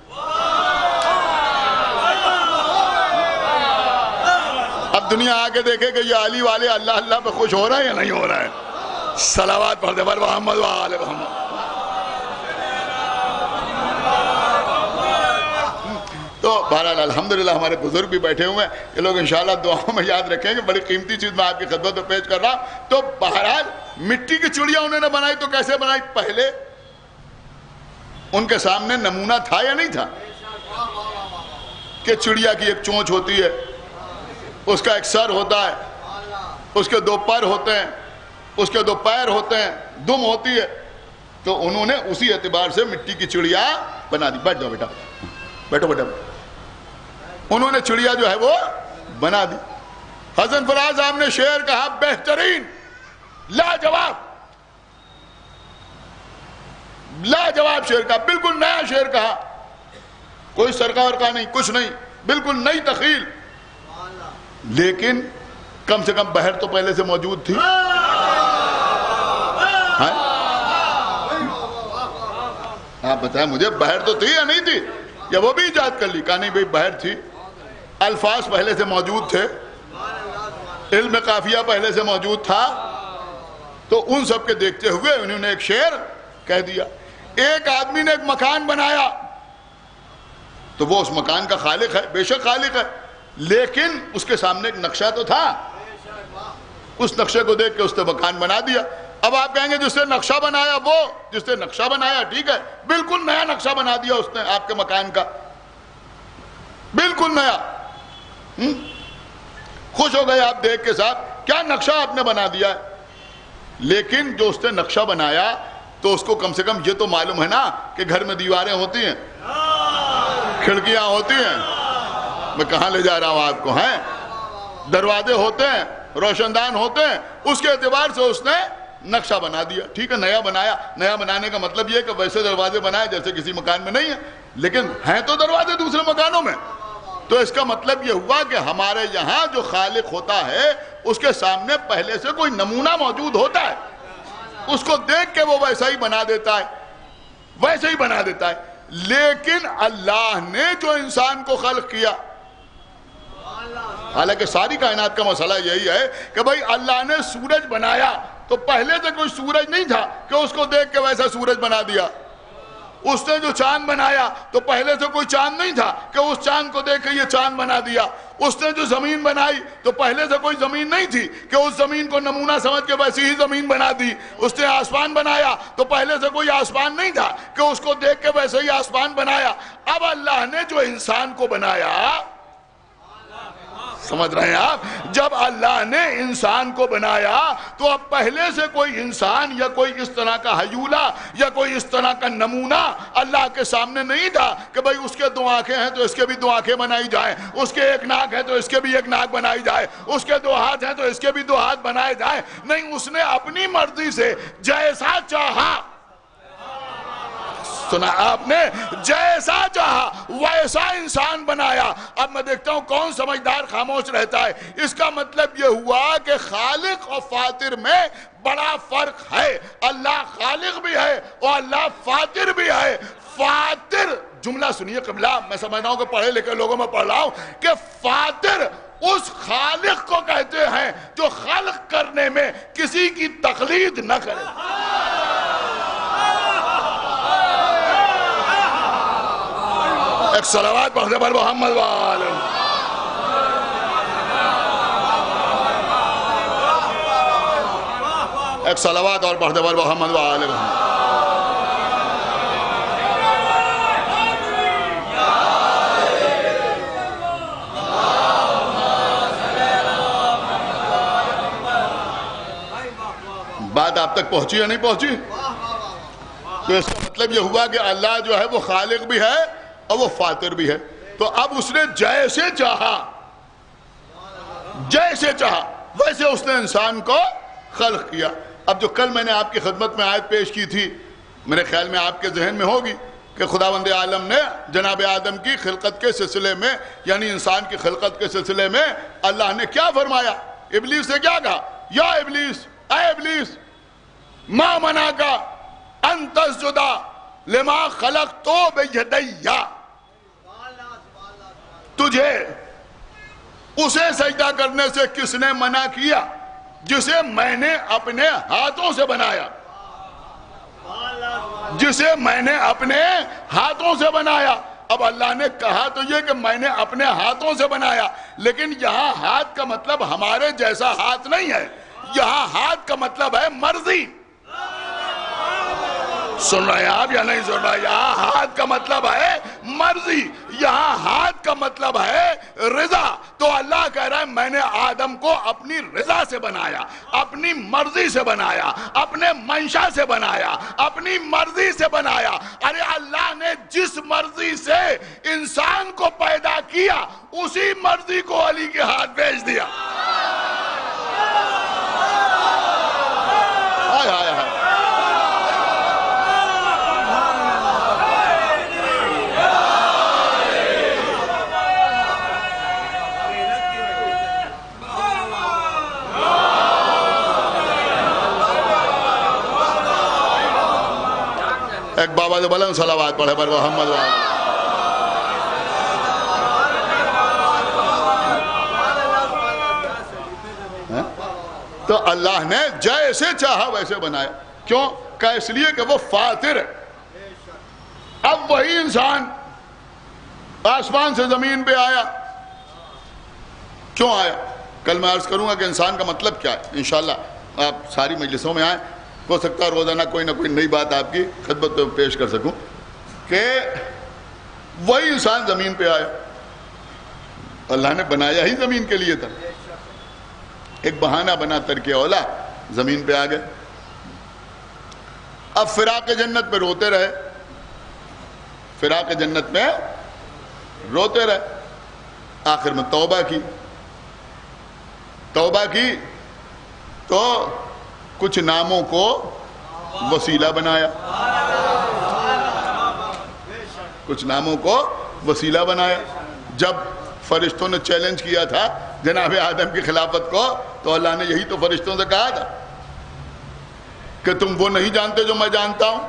اب دنیا آگے دیکھے کہ یہ علی والے اللہ اللہ پہ خوش ہو رہے ہیں یا نہیں ہو رہے ہیں. صلوات پڑھتے ہیں محمد وآل محمد. تو بہرحال الحمدللہ ہمارے بزرگ بھی بیٹھے ہوئے ہیں, یہ لوگ انشاءاللہ دعاؤں میں یاد رکھیں گے. بڑی قیمتی چیز میں آپ کی خدمت میں پیش کر رہا ہوں. تو بہرحال مٹی کی چڑیا انہوں نے بنائی تو کیسے بنائی؟ پہلے ان کے سامنے نمونہ تھا یا نہیں تھا کہ چڑیا کی ایک چونچ ہوتی ہے, اس کا ایک سر ہوتا ہے, اس کے دو پر ہوتے ہیں, اس کے دو پیر ہوتے ہیں, دم ہوتی ہے. تو انہوں نے اسی اعتبار سے مٹی کی چڑیا بنا دی. بیٹھ جاؤ بیٹا, بیٹھو بیٹا. انہوں نے چڑیا جو ہے وہ بنا دی. حسن فراز صاحب نے شعر کہا بہترین, لاجواب, لاجواب شعر کہا, بالکل نیا شعر کہا, کوئی سرکار کا نہیں, کچھ نہیں, بالکل نئی تخیل. لیکن کم سے کم بہر تو پہلے سے موجود تھی. آپ بتائیں مجھے, بہر تو تھی یا نہیں تھی؟ یا وہ بھی ایجاد کر لی؟ کہا نہیں بھئی بہر تھی. الفاظ پہلے سے موجود تھے, علم قافیہ پہلے سے موجود تھا. تو ان سب کے دیکھتے ہوئے انہوں نے ایک شعر کہہ دیا. ایک آدمی نے ایک مکان بنایا تو وہ اس مکان کا خالق ہے, بے شک خالق ہے, لیکن اس کے سامنے ایک نقشہ تو تھا. اس نقشے کو دیکھ کے اس نے مکان بنا دیا. اب آپ کہیں گے جس نے نقشہ بنایا وہ, جس نے نقشہ بنایا ٹھیک ہے, بالکل نیا نقشہ بنا دیا اس نے آپ کے مکان کا, بالکل نیا. خوش ہو گئے آپ دیکھ کے, صاحب کیا نقشہ آپ نے بنا دیا ہے. لیکن جو اس نے نقشہ بنایا تو اس کو کم سے کم یہ تو معلوم ہے نا کہ گھر میں دیواریں ہوتی ہیں, کھڑکیاں ہوتی ہیں. میں کہاں لے جا رہا ہوں آپ کو, ہیں دروازے ہوتے ہیں، روشن دان ہوتے ہیں، اس کے اعتبار سے اس نے نقشہ بنا دیا، ٹھیک ہے، نیا بنایا۔ نیا بنانے کا مطلب یہ کہ ویسے دروازے بنائے جیسے کسی مکان میں نہیں ہے، لیکن ہیں تو دروازے دوسرے مکانوں میں۔ تو اس کا مطلب یہ ہوا کہ ہمارے یہاں جو خالق ہوتا ہے اس کے سامنے پہلے سے کوئی نمونہ موجود ہوتا ہے، اس کو دیکھ کے وہ ویسا ہی بنا دیتا ہے، ویسے ہی بنا دیتا ہے۔ لیکن اللہ نے جو انسان کو خلق کیا، حالانکہ ساری کائنات کا مسئلہ یہی ہے کہ بھائی اللہ نے سورج بنایا تو پہلے سے کوئی سورج نہیں تھا کہ اس کو دیکھ کے ویسا سورج بنا دیا۔ اس نے جو چاند بنایا تو پہلے سے کوئی چاند نہیں تھا کہ اس چاند کو دیکھ کے یہ چاند بنا دیا۔ اس نے جو زمین بنائی تو پہلے سے کوئی زمین نہیں تھی کہ اس زمین کو نمونہ سمجھ کے ویسی ہی زمین بنا دی۔ اس نے آسمان بنایا تو پہلے سے کوئی آسمان نہیں تھا کہ اس کو دیکھ کے ویسے ہی آسمان بنایا۔ اب اللہ نے جو انسان کو بنایا، سمجھ رہے ہیں آپ، جب اللہ نے انسان کو بنایا تو اب پہلے سے کوئی انسان یا کوئی اس طرح کا حیولہ یا کوئی اس طرح کا نمونہ اللہ کے سامنے نہیں تھا کہ بھئی اس کے 2 آنکھیں ہیں تو اس کے بھی 2 آنکھیں بنائی جائیں، اس کے 1 ناک ہے تو اس کے بھی 1 ناک بنائی جائے، اس کے 2 ہاتھ ہیں تو اس کے بھی 2 ہاتھ بنائے جائیں۔ نہیں، اس نے اپنی مرضی سے جیسا چاہا، سنا آپ نے، جیسا چاہا ویسا انسان بنایا۔ اب میں دیکھتا ہوں کون سمجھدار خاموش رہتا ہے۔ اس کا مطلب یہ ہوا کہ خالق اور فاطر میں بڑا فرق ہے۔ اللہ خالق بھی ہے اور اللہ فاطر بھی ہے۔ فاطر، جملہ سنیے قبلہ، میں سمجھتا ہوں کہ پڑھے لکھے لوگوں میں پڑھ رہا ہوں کہ فاطر اس خالق کو کہتے ہیں جو خلق کرنے میں کسی کی تقلید نہ کرے۔ ایک صلوات پڑھتے پر محمد وآلہ، ایک صلوات اور پڑھتے پر محمد وآلہ۔ بات آپ تک پہنچی یا نہیں پہنچی؟ تو اس کا مطلب یہ ہوا کہ اللہ جو ہے وہ خالق بھی ہے اور وہ فاطر بھی ہے۔ تو اب اس نے جیسے چاہا ویسے اس نے انسان کو خلق کیا۔ اب جو کل میں نے آپ کی خدمت میں آیت پیش کی تھی، میرے خیال میں آپ کے ذہن میں ہوگی کہ خداوند عالم نے جناب آدم کی خلقت کے سلسلے میں، یعنی انسان کی خلقت کے سلسلے میں اللہ نے کیا فرمایا؟ ابلیس سے کیا کہا؟ یا ابلیس، اے ابلیس، ما منعک ان تسجد لما خلقت بیدی، تجھے اسے سجدہ کرنے سے کس نے منع کیا جسے میں نے اپنے ہاتھوں سے بنایا، جسے میں نے اپنے ہاتھوں سے بنایا۔ اب اللہ نے کہا تو یہ کہ میں نے اپنے ہاتھوں سے بنایا، لیکن یہاں ہاتھ کا مطلب ہمارے جیسا ہاتھ نہیں ہے، یہاں ہاتھ کا مطلب ہے مرضی۔ سن رہے ہیں آپ یا نہیں سن رہے؟ یہاں ہاتھ کا مطلب ہے مرضی، یہاں ہاتھ کا مطلب ہے رضا۔ تو اللہ کہہ رہا ہے میں نے آدم کو اپنی رضا سے بنایا، اپنی مرضی سے بنایا، اپنے منشا سے بنایا، اپنی مرضی سے بنایا۔ ارے اللہ نے جس مرضی سے انسان کو پیدا کیا اسی مرضی کو علی کے ہاتھ بھیج دیا۔ ہائے ہائے ہائے، ایک بابا سے بلند صلوات پڑھے پر محمد وآلہ۔ تو اللہ نے جیسے چاہا ویسے بنایا۔ کیوں؟ کہ اس لیے کہ وہ فاطر ہے۔ اب وہی انسان آسمان سے زمین پہ آیا، کیوں آیا؟ کل میں عرض کروں گا کہ انسان کا مطلب کیا ہے۔ انشاءاللہ آپ ساری مجلسوں میں آئیں، ہو سکتا ہے روزانہ کوئی نہ کوئی نئی بات آپ کی خدمت میں پیش کر سکوں کہ وہی انسان زمین پہ آیا، اللہ نے بنایا ہی زمین کے لیے تھا، ایک بہانہ بنا ترک اولا زمین پہ آ گئے۔ اب فراق جنت پہ روتے رہے، فراق جنت میں روتے رہے، آخر میں توبہ کی، توبہ کی تو کچھ ناموں کو وسیلہ بنایا، کچھ ناموں کو وسیلہ بنایا. جب فرشتوں نے چیلنج کیا تھا جناب آدم کی خلافت کو تو اللہ نے یہی تو فرشتوں سے کہا تھا کہ تم وہ نہیں جانتے جو میں جانتا ہوں.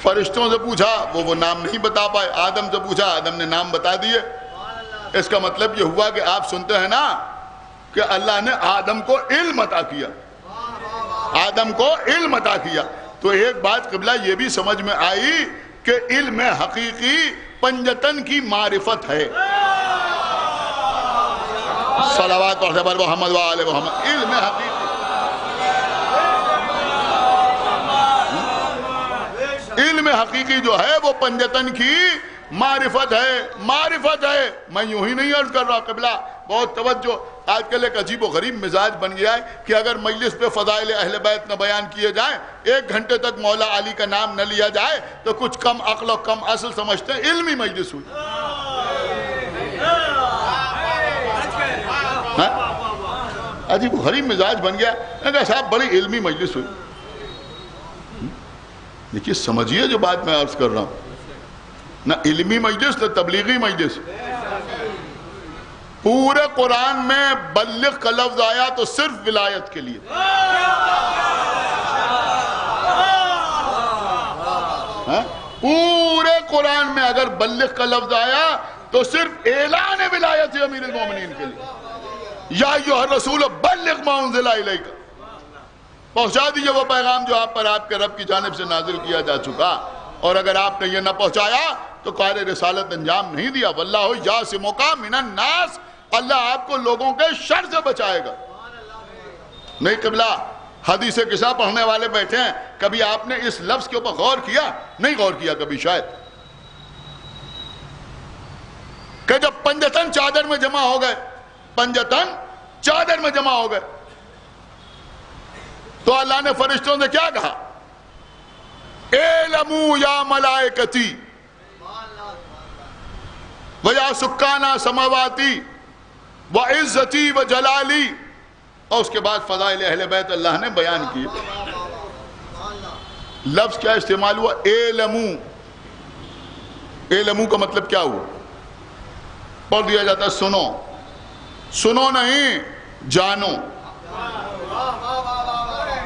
فرشتوں سے پوچھا وہ نام نہیں بتا پائے، آدم سے پوچھا آدم نے نام بتا دیے. اس کا مطلب یہ ہوا کہ آپ سنتے ہیں نا کہ اللہ نے آدم کو علم عطا کیا، آدم کو علم عطا کیا. تو ایک بات قبلہ یہ بھی سمجھ میں آئی کہ علم حقیقی پنجتن کی معرفت ہے. صلوات پر محمد و آل محمد. علم حقیقی علم حقیقی جو ہے وہ پنجتن کی معرفت ہے، معرفت ہے. میں یوں ہی نہیں عرض کر رہا قبلہ، بہت توجہ. آج کل ایک عجیب و غریب مزاج بن گیا ہے کہ اگر مجلس پہ فضائل اہل بیت نہ بیان کیے جائیں، 1 گھنٹے تک مولا علی کا نام نہ لیا جائے تو کچھ کم عقل و کم اصل سمجھتے ہیں علمی مجلس ہوئی. عجیب و غریب مزاج بن گیا ہے. صاحب بڑی علمی مجلس ہوئی. دیکھیے سمجھیے جو بات میں عرض کر رہا ہوں، نہ علمی مجلس نہ تبلیغی مجلس. پورے قرآن میں بلغ کا لفظ آیا تو صرف ولایت کے لیے. پورے قرآن میں اگر بلغ کا لفظ آیا تو صرف اعلان ولایت امیر المومنین کے لیے. یا ایھا الرسول بلغ ما انزل الیک، پہنچا دیجئے وہ پیغام جو آپ پر آپ کے رب کی جانب سے نازل کیا جا چکا. اور اگر آپ نے یہ نہ پہنچایا تو کار رسالت انجام نہیں دیا. واللہ یعصمک من الناس، اللہ آپ کو لوگوں کے شر سے بچائے گا. نہیں قبلہ، حدیث قصہ پڑھنے والے بیٹھے ہیں، کبھی آپ نے اس لفظ کے اوپر غور کیا؟ نہیں غور کیا کبھی شاید. کہ جب پنجتن چادر میں جمع ہو گئے، پنجتن چادر میں جمع ہو گئے تو اللہ نے فرشتوں سے کیا کہا؟ اعلموا یا ملائکتی و یا سکانہ سماواتی و عزتی و جلالی. اور اس کے بعد فضائل اہل بیت اللہ نے بیان کی. لفظ کیا استعمال ہوا؟ اعلموا. اعلموا کا مطلب کیا ہوا؟ پڑھ دیا جاتا ہے سنو. سنو نہیں، جانو.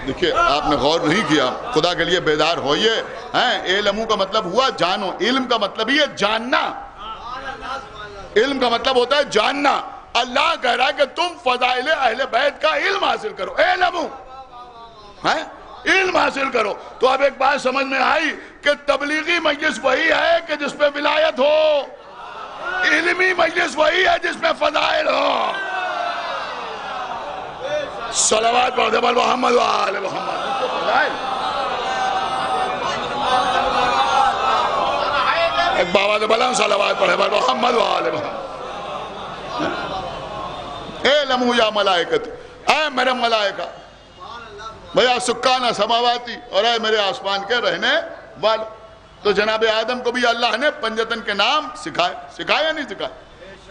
دیکھیے آپ نے غور نہیں کیا، خدا کے لیے بیدار ہوئیے. اعلموا کا مطلب ہوا جانو. علم کا مطلب ہی ہے جاننا. علم کا مطلب ہوتا ہے جاننا. اللہ کہہ رہا ہے کہ تم فضائل اہل بیت کا علم حاصل کرو. اعلموا، علم حاصل کرو. تو اب ایک بات سمجھ میں آئی کہ تبلیغی مجلس وہی ہے کہ جس پہ ولایت ہو، علمی مجلس وہی ہے جس میں فضائل ہو. صلوات پڑھ دے محمد و آل محمد. ایک بابا دے بلند صلوات پڑھے محمد و آل محمد. اعلموا یا ملائکت، اے میرے ملائکہ، بھیا سکانہ سماواتی، اور اے میرے آسمان کے رہنے والوں. تو جناب آدم کو بھی اللہ نے پنجتن کے نام سکھائے. سکھایا یا نہیں سکھایا؟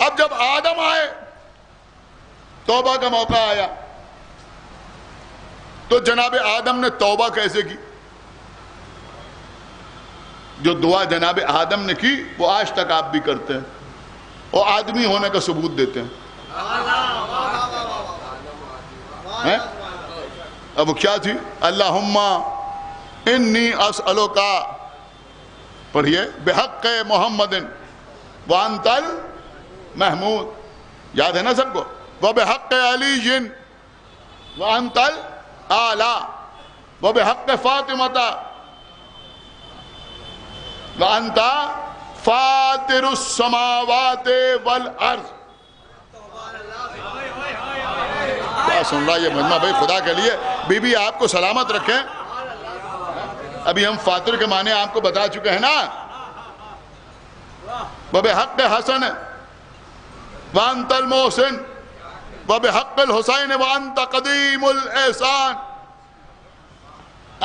اب جب آدم آئے، توبہ کا موقع آیا، تو جناب آدم نے توبہ کیسے کی؟ جو دعا جناب آدم نے کی وہ آج تک آپ بھی کرتے ہیں، اور آدمی ہونے کا ثبوت دیتے ہیں. اب وہ کیا تھی؟ اللہم انی اسألک، پڑھئے، بحق محمد وانت المحمود. یاد ہے نا سب کو؟ وبحق علی وانت اعلی وبحق فاطمہ وانت فاطر السماوات والارض. کیا سن رہا یہ مجمع بھائی؟ خدا کے لیے بی بی آپ کو سلامت رکھیں. ابھی ہم فاطر کے معنی آپ کو بتا چکے ہیں نا. وبحق حسن وانت المحسن وبحق الحسین وانت قدیم الاحسان.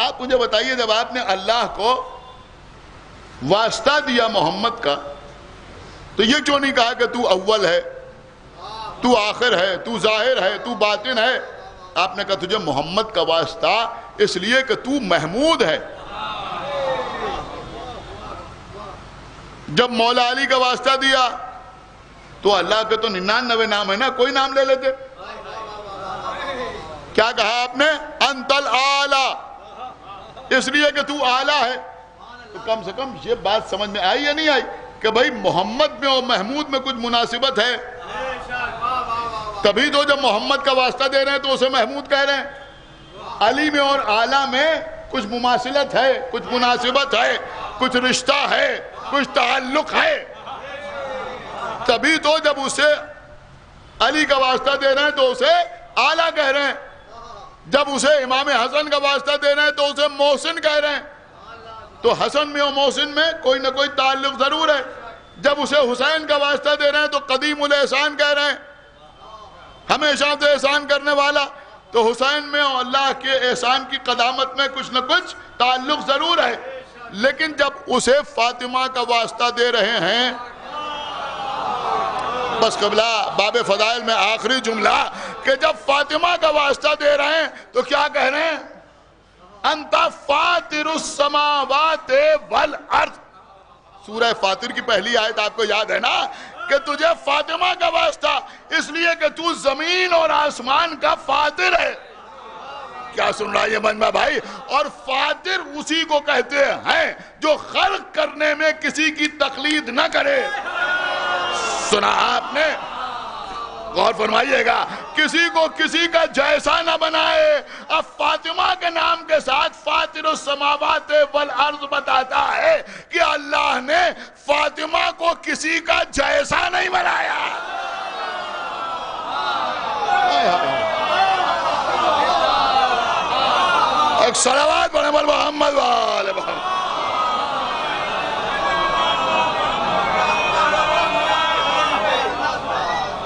آپ مجھے بتائیے جب آپ نے اللہ کو واسطہ دیا محمد کا تو یہ کیوں نہیں کہا کہ تو اول ہے؟ تو آخر ہے، تو ظاہر ہے، تو باطن ہے. آپ نے کہا تجھے محمد کا واسطہ اس لیے کہ تو محمود ہے. جب مولا علی کا واسطہ دیا تو اللہ کے تو 99 نام ہے نا، کوئی نام لے لیتے. کیا کہا آپ نے؟ انت الاعلی، اس لیے کہ تو اعلیٰ ہے. تو کم سے کم یہ بات سمجھ میں آئی یا نہیں آئی کہ بھائی محمد میں اور محمود میں کچھ مناسبت ہے؟ تبھی تو جب محمد کا واسطہ دے رہے ہیں تو اسے محمود کہہ رہے ہیں. علی میں اور اعلیٰ میں کچھ مماثلت ہے، کچھ مناسبت ہے، کچھ رشتہ ہے، کچھ تعلق ہے. تبھی تو جب اسے علی کا واسطہ دے رہے ہیں تو اسے اعلیٰ کہہ رہے ہیں. جب اسے امام حسن کا واسطہ دے رہے ہیں تو اسے محسن کہہ رہے ہیں. تو حسن میں اور محسن میں کوئی نہ کوئی تعلق ضرور ہے. جب اسے حسین کا واسطہ دے رہے ہیں تو قدیم الاحسان کہہ رہے ہیں، ہمیشہ سے احسان کرنے والا. تو حسین میں اور اللہ کے احسان کی قدامت میں کچھ نہ کچھ تعلق ضرور ہے. لیکن جب اسے فاطمہ کا واسطہ دے رہے ہیں، بس قبلہ باب فضائل میں آخری جملہ کہ جب فاطمہ کا واسطہ دے رہے ہیں تو کیا کہہ رہے ہیں؟ انت فاطر السماوات والارض. سورہ فاطر کی پہلی آیت آپ کو یاد ہے نا کہ تجھے فاطمہ کا واسطہ اس لیے کہ تو زمین اور آسمان کا فاطر ہے. کیا سن رہا ہے یہ مجمع بھائی؟ اور فاطر اسی کو کہتے ہیں جو خلق کرنے میں کسی کی تقلید نہ کرے. سنا آپ نے؟ غور فرمائیے گا. کسی کو کسی کا جیسا نہ بنائے. اب فاطمہ کے نام کے ساتھ فاطر السماوات والارض بتاتا ہے کہ اللہ نے فاطمہ کو کسی کا جیسا نہیں بنایا. ایک صلوات پڑھیں بل محمد وآل محمد.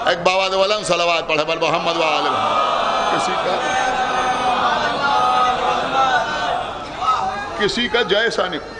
ایک باواد ولن صلوات پڑھے بل محمد وآل محمد. کسی کا جیسا نہیں.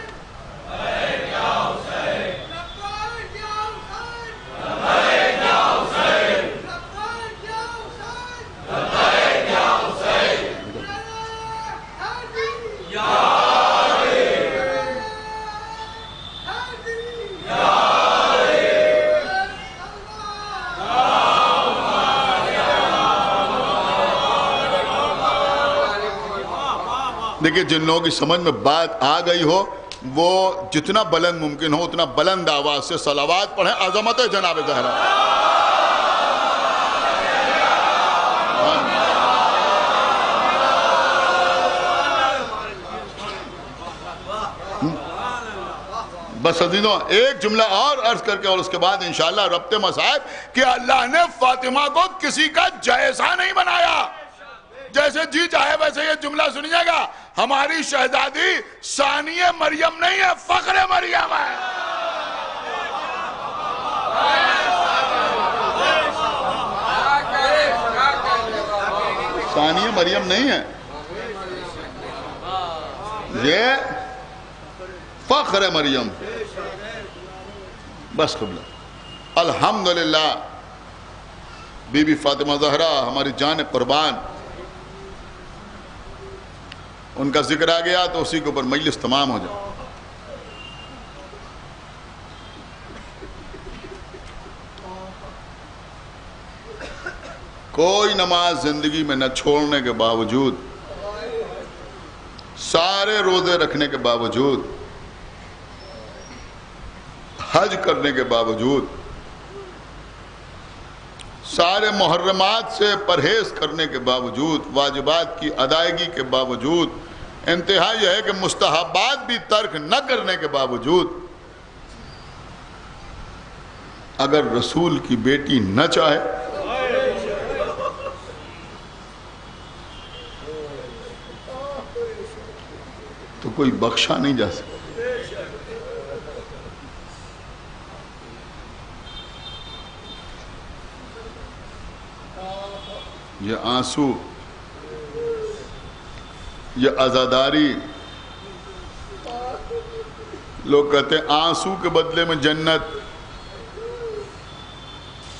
دیکھیں جن لوگوں کی سمجھ میں بات آ گئی ہو وہ جتنا بلند ممکن ہو اتنا بلند آواز سے صلوات پڑھیں. عظمت جناب زہرا. بس عزیزوں ایک جملہ اور عرض کر کے اور اس کے بعد انشاءاللہ ربط مصائب کہ اللہ نے فاطمہ کو کسی کا جیسا نہیں بنایا. جیسے جی چاہے ویسے یہ جملہ سنیے گا. ہماری شہزادی ثانیہ مریم نہیں ہے، فخر مریم ہے. ثانیہ مریم نہیں ہے، یہ فخر مریم. بس قبلہ. الحمدللہ بی بی فاطمہ زہرا ہماری جان قربان، ان کا ذکر آ گیا تو اسی کے اوپر مجلس تمام ہو جائے. کوئی نماز زندگی میں نہ چھوڑنے کے باوجود، سارے روزے رکھنے کے باوجود، حج کرنے کے باوجود، سارے محرمات سے پرہیز کرنے کے باوجود، واجبات کی ادائیگی کے باوجود، انتہا یہ ہے کہ مستحبات بھی ترک نہ کرنے کے باوجود، اگر رسول کی بیٹی نہ چاہے تو کوئی بخشا نہیں جا سکتا. یہ آنسو، یہ عزاداری، لوگ کہتے ہیں آنسو کے بدلے میں جنت.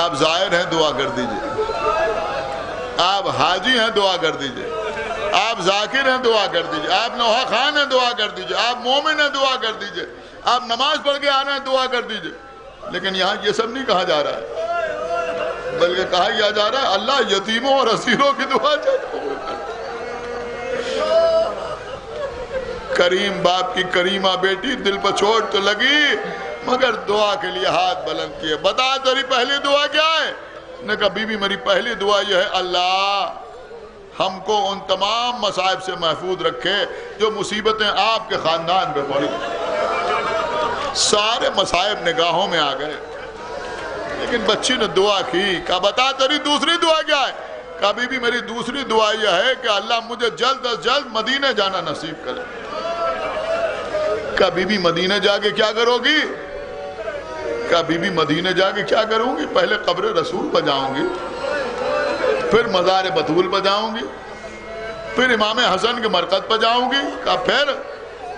آپ زائر ہیں دعا کر دیجئے، آپ حاجی ہیں دعا کر دیجئے، آپ ذاکر ہیں دعا کر دیجئے، آپ نوحہ خان ہیں دعا کر دیجئے، آپ مومن ہیں دعا کر دیجئے، آپ نماز پڑھ کے آنا ہے دعا کر دیجئے. لیکن یہاں یہ سب نہیں کہا جا رہا ہے، بلکہ کہا یہ جا رہا ہے اللہ یتیموں اور اسیروں کی دعا قبول کر. کریم باپ کی کریمہ بیٹی دل پر چوٹ تو لگی مگر دعا کے لیے ہاتھ بلند کیے. بتا تیری پہلی دعا کیا ہے؟ نے کہا بی بی میری پہلی دعا یہ ہے اللہ ہم کو ان تمام مصائب سے محفوظ رکھے جو مصیبتیں آپ کے خاندان پہ پڑی. سارے مصائب نگاہوں میں آ گئے. لیکن بچی نے دعا کی. کہا بتا تیری دوسری دعا کیا ہے؟ کہا بی بی میری دوسری دعا یہ ہے کہ اللہ مجھے جلد از جلد مدینے جانا نصیب کرے. کہا بی بی مدینے جا کے کیا کرو گی؟ کہا بی بی مدینے جا کے کیا کروں گی؟ پہلے قبر رسول پہ جاؤں گی، پھر مزار بطول پہ جاؤں گی، پھر امام حسن کے مرقد پہ جاؤں گی. کہا پھر؟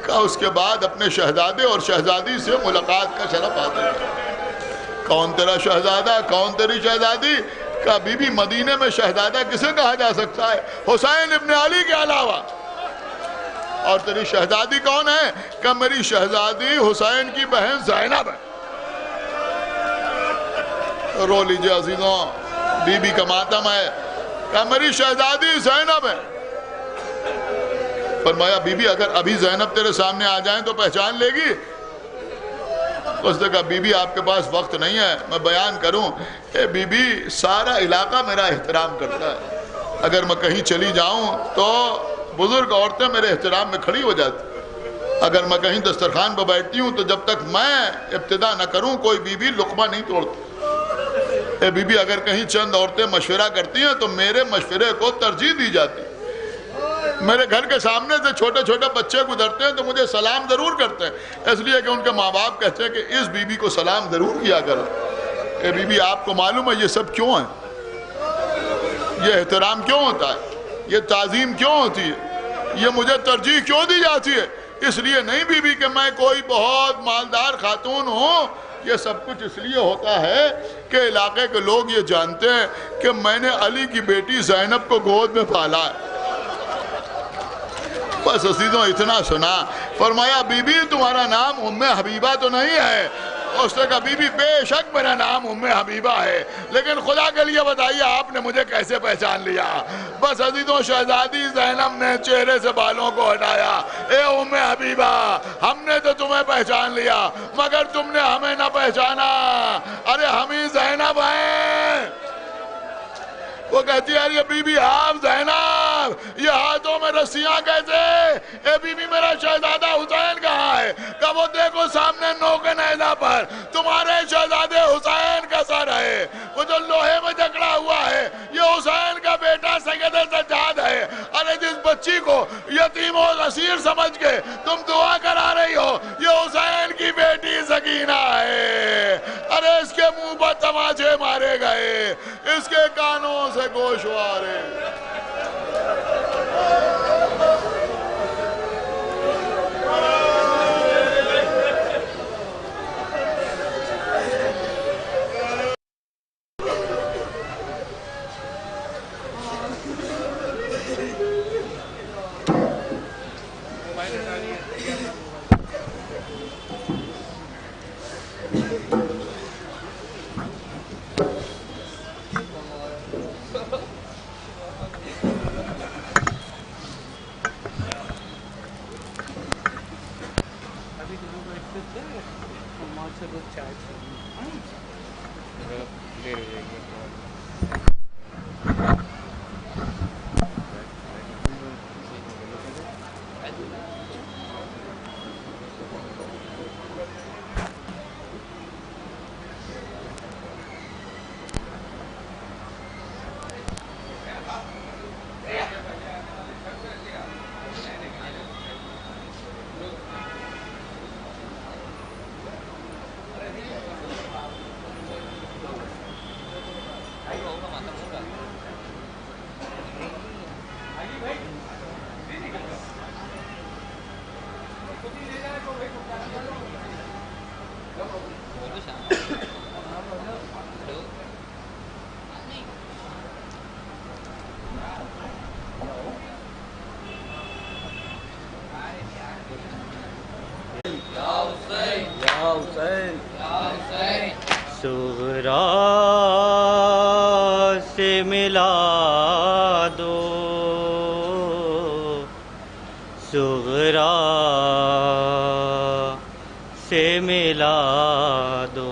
کہا اس کے بعد اپنے شہزادے اور شہزادی سے ملاقات کا شرف حاصل کر. کون تیرا شہزادہ؟ کون تیری شہزادی؟ کہا بی بی مدینے میں شہزادہ کسے کہا جا سکتا ہے؟ حسین ابن علی کے علاوہ. اور تیری شہزادی کون ہے؟ کہ میری شہزادی حسین کی بہن زینب ہے. رو لیجئے عزیزوں، بی بی کا ماتم ہے. کہ میری شہزادی زینب ہے. فرمایا بی بی اگر ابھی زینب تیرے سامنے آ جائیں تو پہچان لے گی؟ اس نے کہا بی بی آپ کے پاس وقت نہیں ہے میں بیان کروں. اے بی بی سارا علاقہ میرا احترام کرتا ہے. اگر میں کہیں چلی جاؤں تو بزرگ عورتیں میرے احترام میں کھڑی ہو جاتی. اگر میں کہیں دسترخوان پہ بیٹھتی ہوں تو جب تک میں ابتدا نہ کروں کوئی بی بی لقمہ نہیں توڑتی. اے بی بی اگر کہیں چند عورتیں مشورہ کرتی ہیں تو میرے مشورے کو ترجیح دی جاتی. میرے گھر کے سامنے سے چھوٹے چھوٹے بچے گزرتے ہیں تو مجھے سلام ضرور کرتے ہیں، اس لیے کہ ان کے ماں باپ کہتے ہیں کہ اس بی بی کو سلام ضرور کیا کرو. اے بی بی آپ کو معلوم ہے یہ سب کیوں ہے؟ یہ احترام کیوں ہوتا ہے؟ یہ تعظیم کیوں ہوتی ہے؟ یہ مجھے ترجیح کیوں دی جاتی ہے؟ اس لیے نہیں بی بی کہ میں کوئی بہت مالدار خاتون ہوں. یہ سب کچھ اس لیے ہوتا ہے کہ علاقے کے لوگ یہ جانتے ہیں کہ میں نے علی کی بیٹی زینب کو گود میں پالا ہے. بس عزیزوں اتنا سنا. فرمایا بی بی تمہارا نام ام حبیبہ تو نہیں ہے؟ اس نے کہا بی بی بے شک میرا نام ام حبیبہ ہے، لیکن خدا کے لیے بتائیے آپ نے مجھے کیسے پہچان لیا؟ بس عزیزوں شہزادی زینب نے چہرے سے بالوں کو ہٹایا. اے ام حبیبہ ہم نے تو تمہیں پہچان لیا مگر تم نے ہمیں نہ پہچانا. ارے ہم ہی زینب ہیں. وہ کہتی ہے یہ بی بی آپ زینب یہ ہاتھوں میں رسیاں کیسے؟ اے بی بی میرا شہزادہ حسین کہاں ہے؟ کہ وہ دیکھو سامنے نوک نیزہ پر تمہارے شہزادے حسین کا سر ہے، وہ جو لوہے میں جکڑا ہوا ہے یہ حسین کا بیٹا سید سجاد ہے. ارے جس بچی کو یتیم و اسیر سمجھ کے تم دعا کرا رہی ہو یہ حسین کی بیٹی سکینہ ہے. ارے اس کے منہ پر تماچے مارے گئے، اس کے کانوں سے گوشوارے. صغرا سے ملا دو، صغرا سے ملا دو،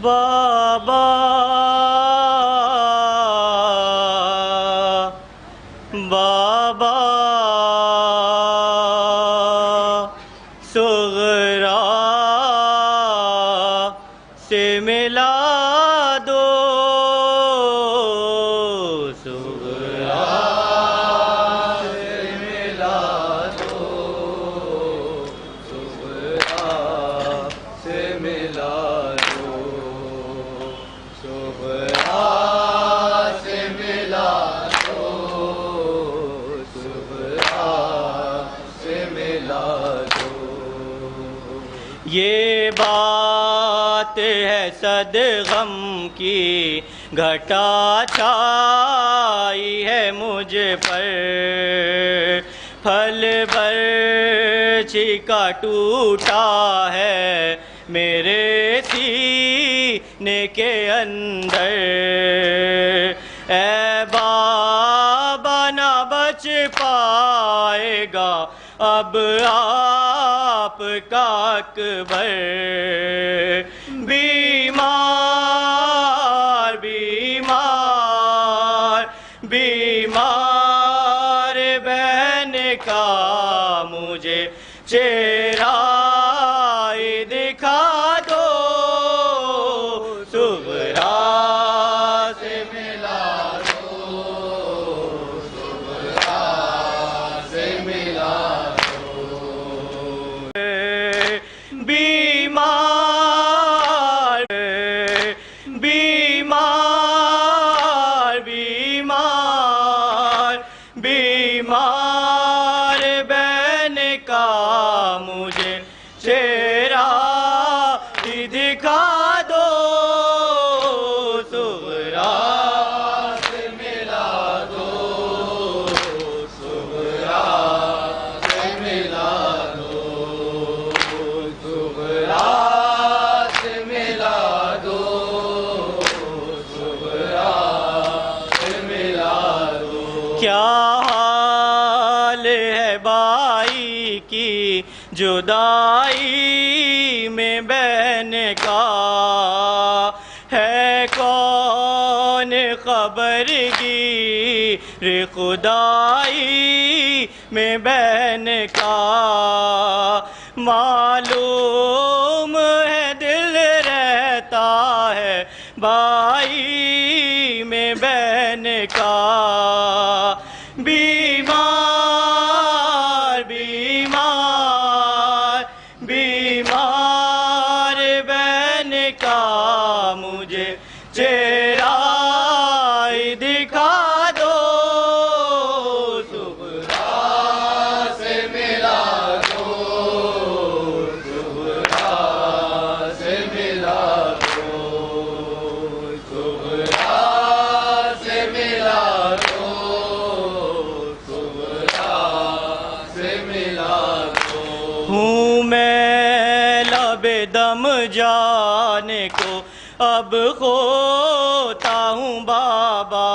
بابا بابا صغرا سے ملا دو، صغرا سے ملا دو، صغرا سے ملا دو، صغرا سے ملا دو، صغرا سے ملا دو۔ یہ بات ہے صد غم کی، گھٹا چھائی ہے مجھ پر، پھل برچھی کا ٹوٹا ہے میرے سینے کے اندر، اے بابا نہ بچ پائے گا اب آپ کا اکبر، بیمار بیمار بیمار بہن کا مجھے چہرہ دکھا دو، صغرا سے ملا دو، صغرا سے ملا دو، بیمار بیمار بیمار بیمار بہن کا مجھے چہرہ دکھا دو، صغرا سے ملا دو، صغرا سے ملا دو، صغرا سے ملا دو، صغرا سے ملا دو۔ کیا حال ہے بائی کی جدائی میں بہن کا، ہے کون خبر گیر خدائی میں بہن کا، معلوم ہے دل رہتا ہے بائی میں بہن کا، بیمار بیمار بیمار بہن کا مجھے چہرہ دکھا دو، صغرا سے ملا دو، صغرا سے ملا دو، صغرا سے ملا دو، صغرا سے ملا دو۔ ہوں میں لب دم جانے کو اب ہوتا ہوں بابا،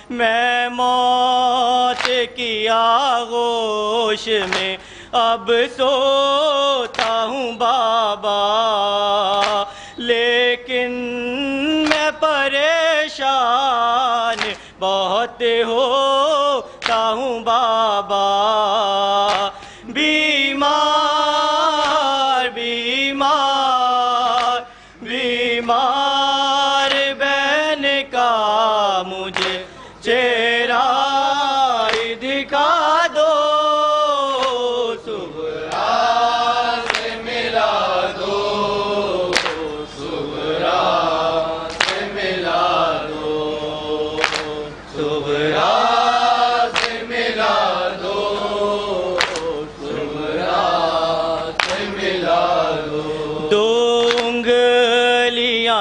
میں موت کی آغوش میں اب سوتا ہوں بابا، لیکن میں پریشان بہت ہوتا ہوں بابا، بیمار بیمار بیمار بہن کا مجھے چہرہ دکھا دو، صغرا سے ملا دو،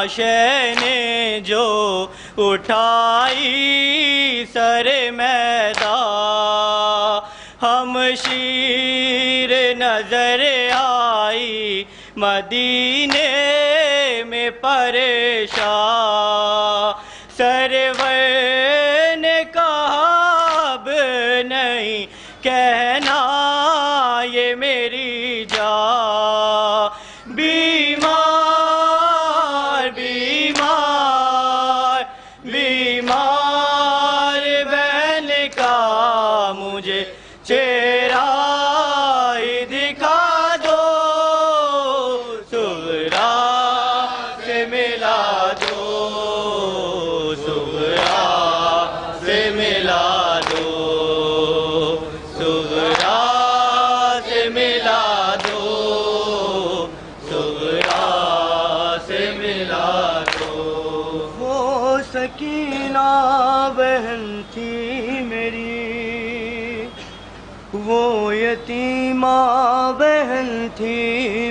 لاشیں نے جو اٹھائی سر میدان، ہم شیر نظر آئی مدینے میں پریشان، سرور نے کہا اب نہیں کہنا یہ میری جان، بیمار بیمار بیمار بہن کا مجھے چہرہ دکھا دو، سغرا سے ملا دو، سغرا سے ملا دو، سغرا سے ملا دو، سغرا سے ملا دو۔ وہ سکینہ بہن تھی میری، وہ یتیمہ بہن تھی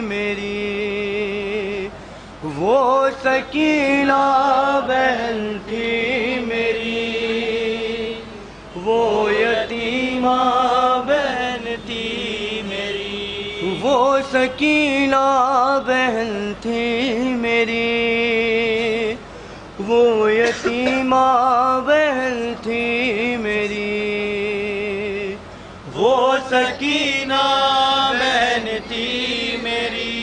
میری، وہ سکینہ بہن تھی میری، وہ یتیمہ بہن تھی میری، وہ سکینہ بہن تھی میری، وہ یتیمہ بہن تھی میری، وہ سکینہ بہن تھی میری،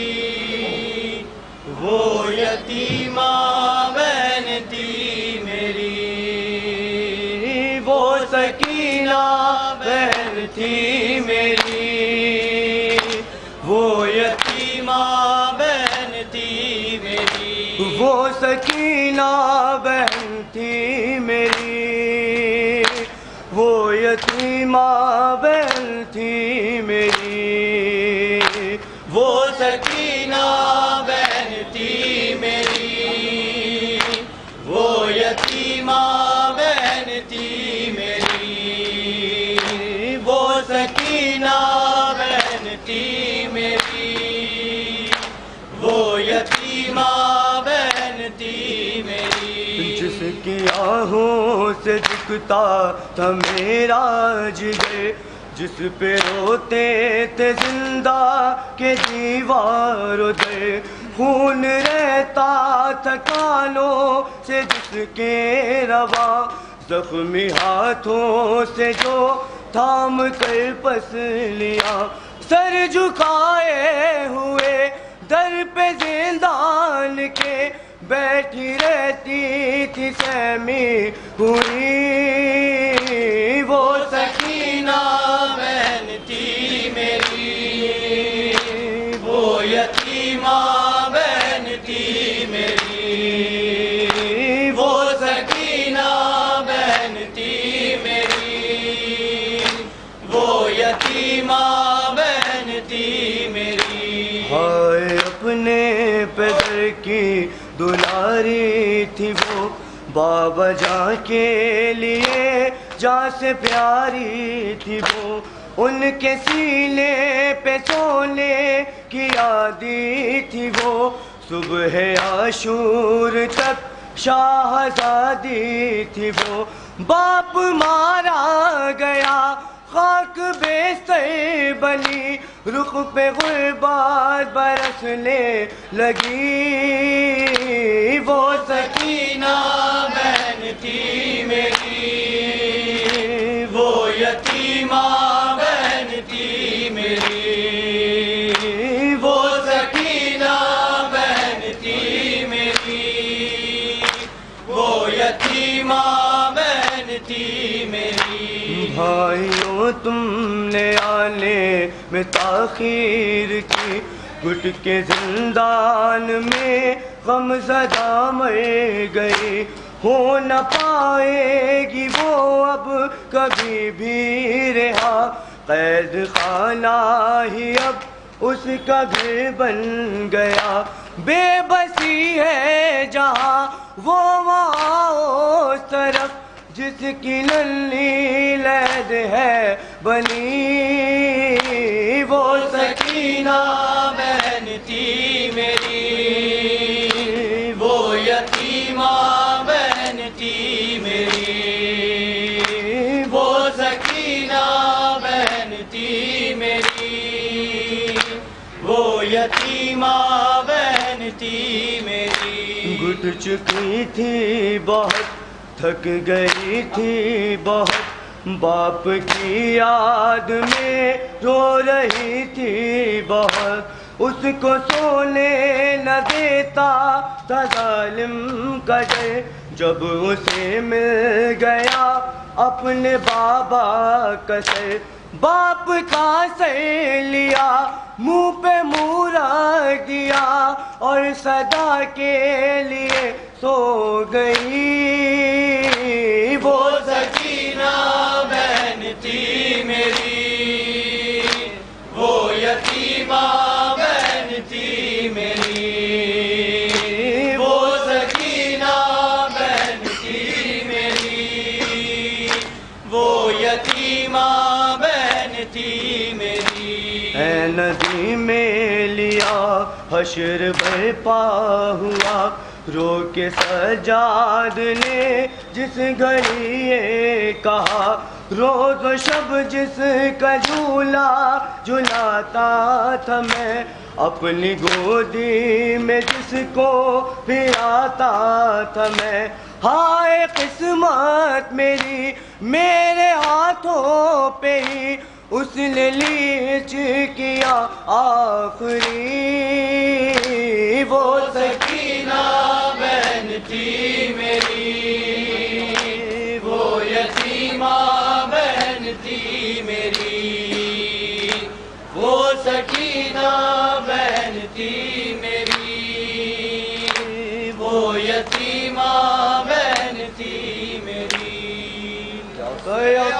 وہ یتیمہ بہن تھی میری، وہ سکینہ بہن تھی میری، وہ یتیمہ بہن تھی میری، وہ سکینہ بہن تھی میری، وہ یتیمہ بہن تھی میری، وہ سکینہ بہن تھی میری، وہ یتیمہ بہن تھی میری، وہ سکینہ بہن تھی میری، وہ یتیمہ بہن تھی میری، جس کی آہوں سے دکھتا تھا میرا جگر، جس پہ روتے تھے زندہ کے دیوار ادھر، خون رہتا تھا کانوں سے جس کے رواں، زخمی ہاتھوں سے جو تھام کر پس لیا، سر جھکائے ہوئے در پہ زندان کے، بیٹھی رہتی تھی سہمی ہوئی، وہ سکینہ بہن تھی میری، وہ یتیمہ بہن تھی میری، وہ سکینہ بہن تھی میری، وہ یتیمہ بہن تھی میری۔ ہائے اپنے پدر کی دلاری تھی وہ، بابا جان کے لیے جان سے پیاری تھی وہ، ان کے سینے پہ سونے کی یادی تھی وہ، صبح عاشور تک شاہزادی تھی وہ، باپ مارا گیا خاک بستر بنی، رخ پہ غربت برسنے لگی، وہ سکینہ بہن تھی میری، وہ یتیمہ بہن تھی میری، وہ سکینہ بہن تھی میری، وہ یتیمہ بہن تھی میری۔ بھائیوں تم نے آنے میں تاخیر کی، گھٹ کے زندان میں غم زدہ مر گئی، ہو نہ پائے گی وہ اب کبھی بھی رہا، قید خانہ ہی اب اس کا گھر بن گیا، بے بسی ہے جہاں وہ وہاں اس طرف، جس کی ننھی لہد ہے بنی، وہ سکینہ بہن تھی میری، وہ یتیمہ بہن تھی میری. گھٹ چکی تھی بہت تھک گئی تھی بہت باپ کی یاد میں رو رہی تھی بہت. اس کو سونے نہ دیتا تھا ظالم کا ڈر جب اسے مل گیا اپنے بابا کا سر. باپ کا سر لیا منہ پہ منہ رکھ دیا اور صدا کے لیے سو گئی. وہ سکینہ بہن تھی میری, وہ یتیمہ بہن تھی میری, وہ سکینہ بہن تھی میری, وہ یتیمہ بہن تھی میری. اے ندی میں لیا حشر برپا ہوا رو کے سجاد نے جس گھڑی یہ کہا روز و شب جس کا جھولا جھلاتا تھا میں اپنی گودی میں جس کو پھراتا تھا میں. ہائے قسمت میری میرے ہاتھوں پہ ہی اس نے لیچ کیا آخری. وہ سکینہ بہن تھی میری, وہ یتیمہ بہن تھی میری, وہ سکینہ بہن تھی میری, وہ یتیمہ بہن تھی میری. یا